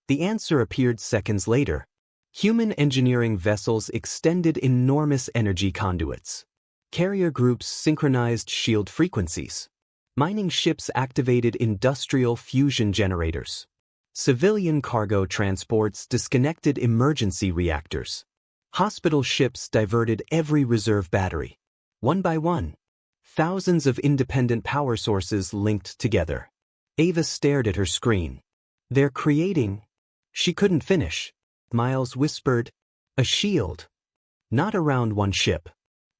A: The answer appeared seconds later. Human engineering vessels extended enormous energy conduits. Carrier groups synchronized shield frequencies. Mining ships activated industrial fusion generators. Civilian cargo transports disconnected emergency reactors. Hospital ships diverted every reserve battery. One by one, thousands of independent power sources linked together. Ava stared at her screen. They're creating... She couldn't finish. Miles whispered, a shield. Not around one ship.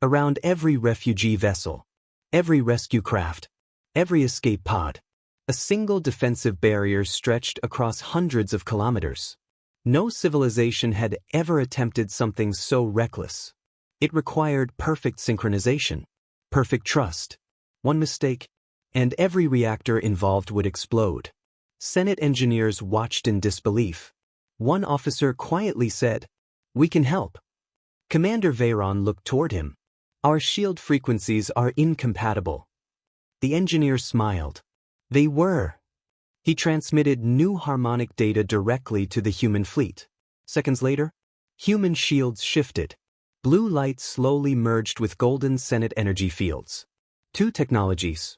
A: Around every refugee vessel. Every rescue craft. Every escape pod. A single defensive barrier stretched across hundreds of kilometers. No civilization had ever attempted something so reckless. It required perfect synchronization, perfect trust. One mistake, and every reactor involved would explode. Senate engineers watched in disbelief. One officer quietly said, "We can help." Commander Veyron looked toward him. "Our shield frequencies are incompatible." The engineer smiled. They were. He transmitted new harmonic data directly to the human fleet. Seconds later, human shields shifted. Blue light slowly merged with golden Senate energy fields. Two technologies,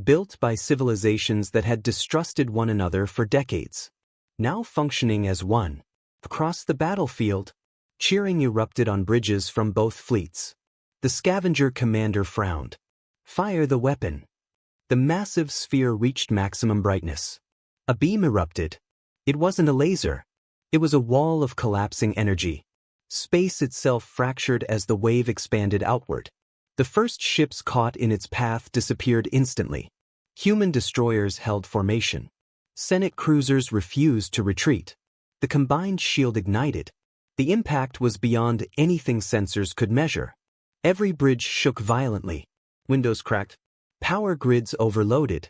A: built by civilizations that had distrusted one another for decades, now functioning as one. Across the battlefield, cheering erupted on bridges from both fleets. The scavenger commander frowned. "Fire the weapon." The massive sphere reached maximum brightness. A beam erupted. It wasn't a laser. It was a wall of collapsing energy. Space itself fractured as the wave expanded outward. The first ships caught in its path disappeared instantly. Human destroyers held formation. Senate cruisers refused to retreat. The combined shield ignited. The impact was beyond anything sensors could measure. Every bridge shook violently. Windows cracked. Power grids overloaded.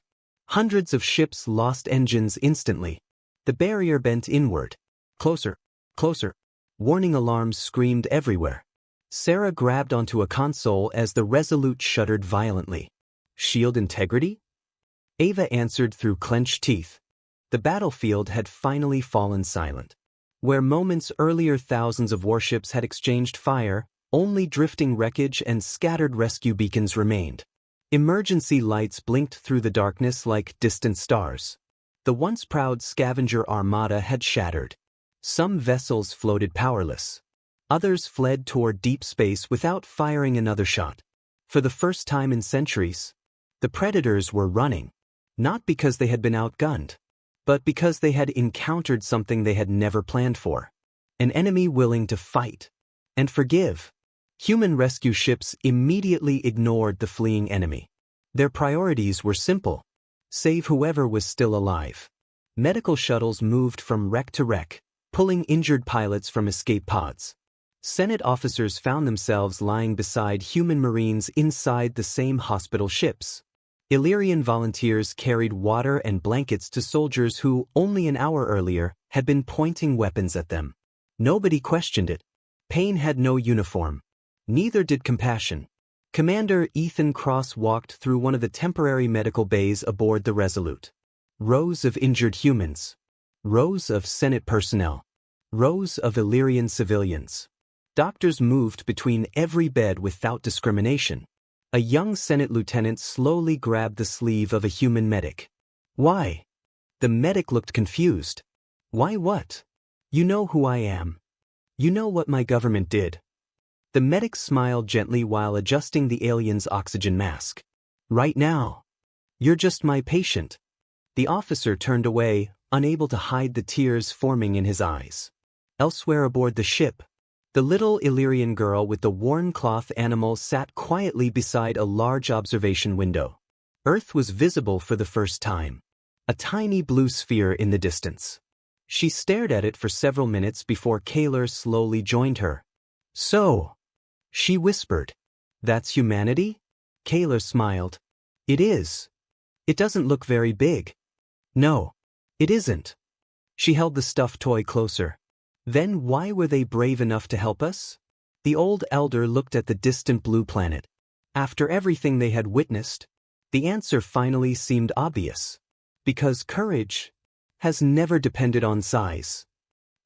A: Hundreds of ships lost engines instantly. The barrier bent inward. Closer, closer. Warning alarms screamed everywhere. Sarah grabbed onto a console as the Resolute shuddered violently. Shield integrity? Ava answered through clenched teeth. The battlefield had finally fallen silent. Where moments earlier thousands of warships had exchanged fire, only drifting wreckage and scattered rescue beacons remained. Emergency lights blinked through the darkness like distant stars. The once proud scavenger armada had shattered. Some vessels floated powerless. Others fled toward deep space without firing another shot. For the first time in centuries, the predators were running, not because they had been outgunned, but because they had encountered something they had never planned for. An enemy willing to fight and forgive. Human rescue ships immediately ignored the fleeing enemy. Their priorities were simple. Save whoever was still alive. Medical shuttles moved from wreck to wreck, pulling injured pilots from escape pods. Senate officers found themselves lying beside human Marines inside the same hospital ships. Illyrian volunteers carried water and blankets to soldiers who, only an hour earlier, had been pointing weapons at them. Nobody questioned it. Pain had no uniform. Neither did compassion. Commander Ethan Cross walked through one of the temporary medical bays aboard the Resolute. Rows of injured humans. Rows of Senate personnel. Rows of Illyrian civilians. Doctors moved between every bed without discrimination. A young Senate lieutenant slowly grabbed the sleeve of a human medic. "Why?" The medic looked confused. "Why what? You know who I am. You know what my government did." The medic smiled gently while adjusting the alien's oxygen mask. "Right now. You're just my patient." The officer turned away, unable to hide the tears forming in his eyes. Elsewhere aboard the ship, The little Illyrian girl with the worn cloth animal sat quietly beside a large observation window. Earth was visible for the first time. A tiny blue sphere in the distance. She stared at it for several minutes before Kaler slowly joined her. "So," she whispered. "That's humanity?" Kaler smiled. "It is. It doesn't look very big." "No, it isn't." She held the stuffed toy closer. "Then why were they brave enough to help us?" The old elder looked at the distant blue planet. After everything they had witnessed, the answer finally seemed obvious. Because courage has never depended on size.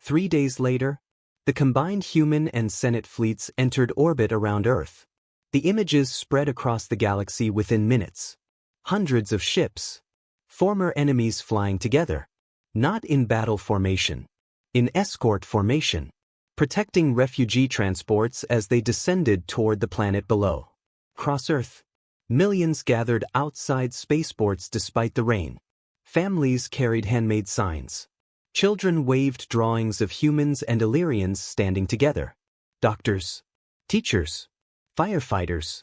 A: 3 days later, the combined human and Senate fleets entered orbit around Earth. The images spread across the galaxy within minutes. Hundreds of ships. Former enemies flying together. Not in battle formation. In escort formation. Protecting refugee transports as they descended toward the planet below. Across Earth, millions gathered outside spaceports despite the rain. Families carried handmade signs. Children waved drawings of humans and Illyrians standing together. Doctors, teachers, firefighters,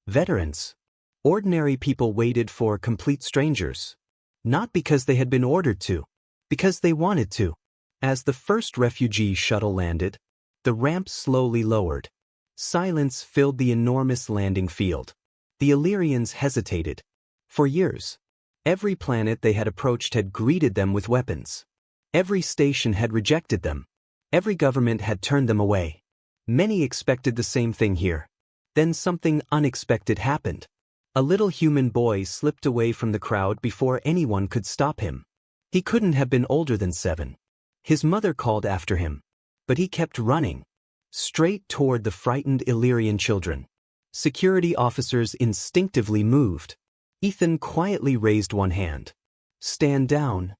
A: veterans. Ordinary people waited for complete strangers. Not because they had been ordered to, because they wanted to. As the first refugee shuttle landed, the ramp slowly lowered. Silence filled the enormous landing field. The Illyrians hesitated. For years, every planet they had approached had greeted them with weapons. Every station had rejected them. Every government had turned them away. Many expected the same thing here. Then something unexpected happened. A little human boy slipped away from the crowd before anyone could stop him. He couldn't have been older than 7. His mother called after him. But he kept running. Straight toward the frightened Illyrian children. Security officers instinctively moved. Ethan quietly raised one hand. "Stand down."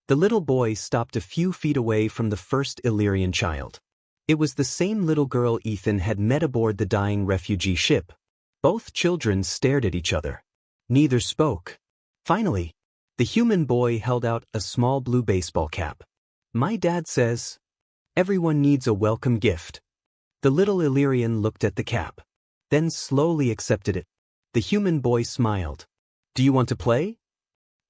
A: The little boy stopped a few feet away from the first Illyrian child. It was the same little girl Ethan had met aboard the dying refugee ship. Both children stared at each other. Neither spoke. Finally, the human boy held out a small blue baseball cap. "My dad says, everyone needs a welcome gift." The little Illyrian looked at the cap, then slowly accepted it. The human boy smiled. "Do you want to play?"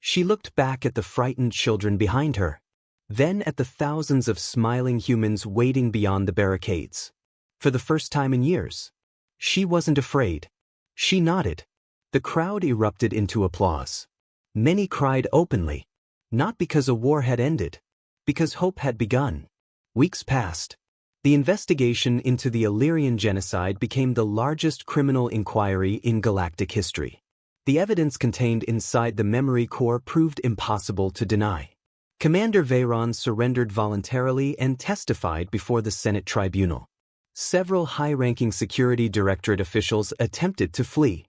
A: She looked back at the frightened children behind her, then at the thousands of smiling humans waiting beyond the barricades. For the first time in years, she wasn't afraid. She nodded. The crowd erupted into applause. Many cried openly, not because a war had ended, because hope had begun. Weeks passed. The investigation into the Illyrian genocide became the largest criminal inquiry in galactic history. The evidence contained inside the memory core proved impossible to deny. Commander Veyron surrendered voluntarily and testified before the Senate tribunal. Several high-ranking security directorate officials attempted to flee.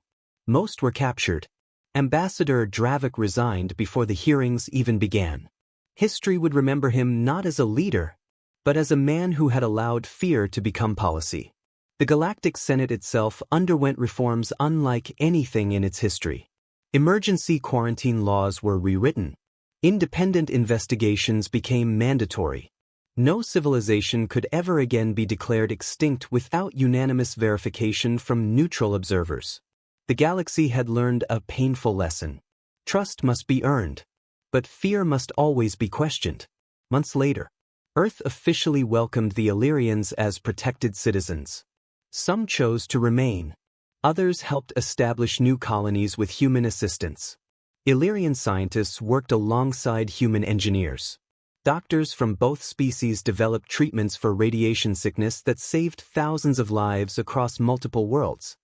A: Most were captured. Ambassador Dravik resigned before the hearings even began. History would remember him not as a leader, but as a man who had allowed fear to become policy. The Galactic Senate itself underwent reforms unlike anything in its history. Emergency quarantine laws were rewritten. Independent investigations became mandatory. No civilization could ever again be declared extinct without unanimous verification from neutral observers. The galaxy had learned a painful lesson. Trust must be earned, but fear must always be questioned. Months later, Earth officially welcomed the Illyrians as protected citizens. Some chose to remain. Others helped establish new colonies with human assistance. Illyrian scientists worked alongside human engineers. Doctors from both species developed treatments for radiation sickness that saved thousands of lives across multiple worlds.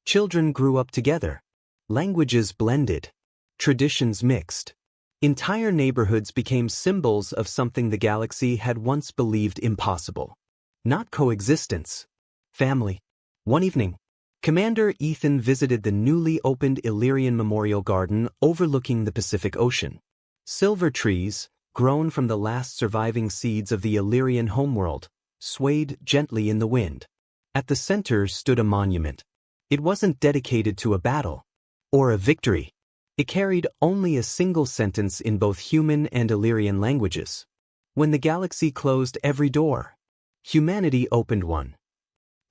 A: Children grew up together. Languages blended. Traditions mixed. Entire neighborhoods became symbols of something the galaxy had once believed impossible. Not coexistence. Family. One evening, Commander Ethan visited the newly opened Illyrian Memorial Garden overlooking the Pacific Ocean. Silver trees, grown from the last surviving seeds of the Illyrian homeworld, swayed gently in the wind. At the center stood a monument. It wasn't dedicated to a battle or a victory. It carried only a single sentence in both human and Illyrian languages. When the galaxy closed every door, humanity opened one.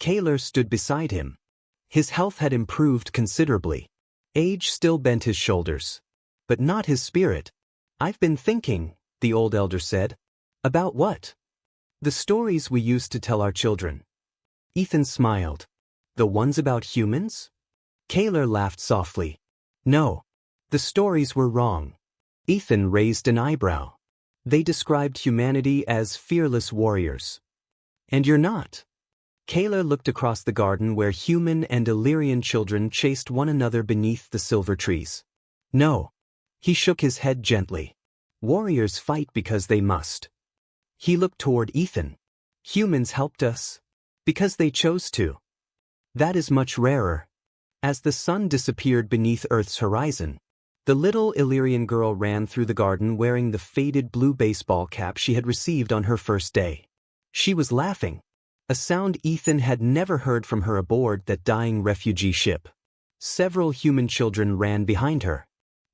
A: Kaler stood beside him. His health had improved considerably. Age still bent his shoulders. But not his spirit. "I've been thinking," the old elder said. "About what?" "The stories we used to tell our children." Ethan smiled. "The ones about humans?" Kaler laughed softly. "No. The stories were wrong." Ethan raised an eyebrow. "They described humanity as fearless warriors. And you're not." Kaler looked across the garden where human and Illyrian children chased one another beneath the silver trees. "No." He shook his head gently. "Warriors fight because they must." He looked toward Ethan. "Humans helped us because they chose to. That is much rarer." As the sun disappeared beneath Earth's horizon, the little Illyrian girl ran through the garden wearing the faded blue baseball cap she had received on her first day. She was laughing, a sound Ethan had never heard from her aboard that dying refugee ship. Several human children ran behind her.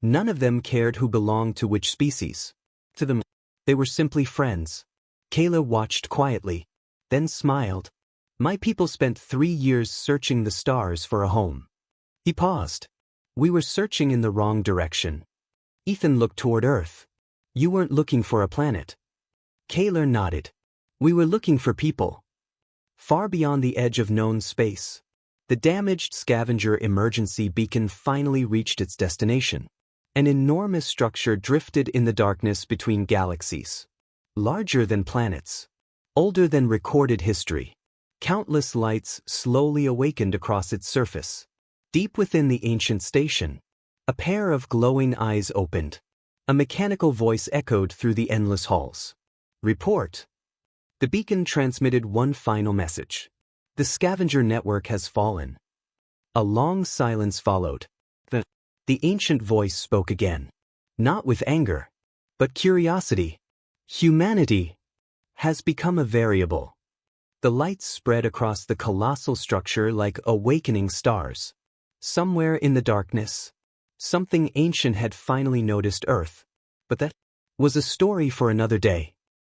A: None of them cared who belonged to which species. To them, they were simply friends. Kayla watched quietly, then smiled. "My people spent 3 years searching the stars for a home." He paused. "We were searching in the wrong direction." Ethan looked toward Earth. "You weren't looking for a planet." Kaler nodded. "We were looking for people. Far beyond the edge of known space." The damaged scavenger emergency beacon finally reached its destination. An enormous structure drifted in the darkness between galaxies. Larger than planets. Older than recorded history. Countless lights slowly awakened across its surface. Deep within the ancient station, a pair of glowing eyes opened. A mechanical voice echoed through the endless halls. "Report." The beacon transmitted one final message. "The scavenger network has fallen." A long silence followed. The ancient voice spoke again. Not with anger, but curiosity. "Humanity has become a variable." The lights spread across the colossal structure like awakening stars. Somewhere in the darkness, something ancient had finally noticed Earth. But that was a story for another day.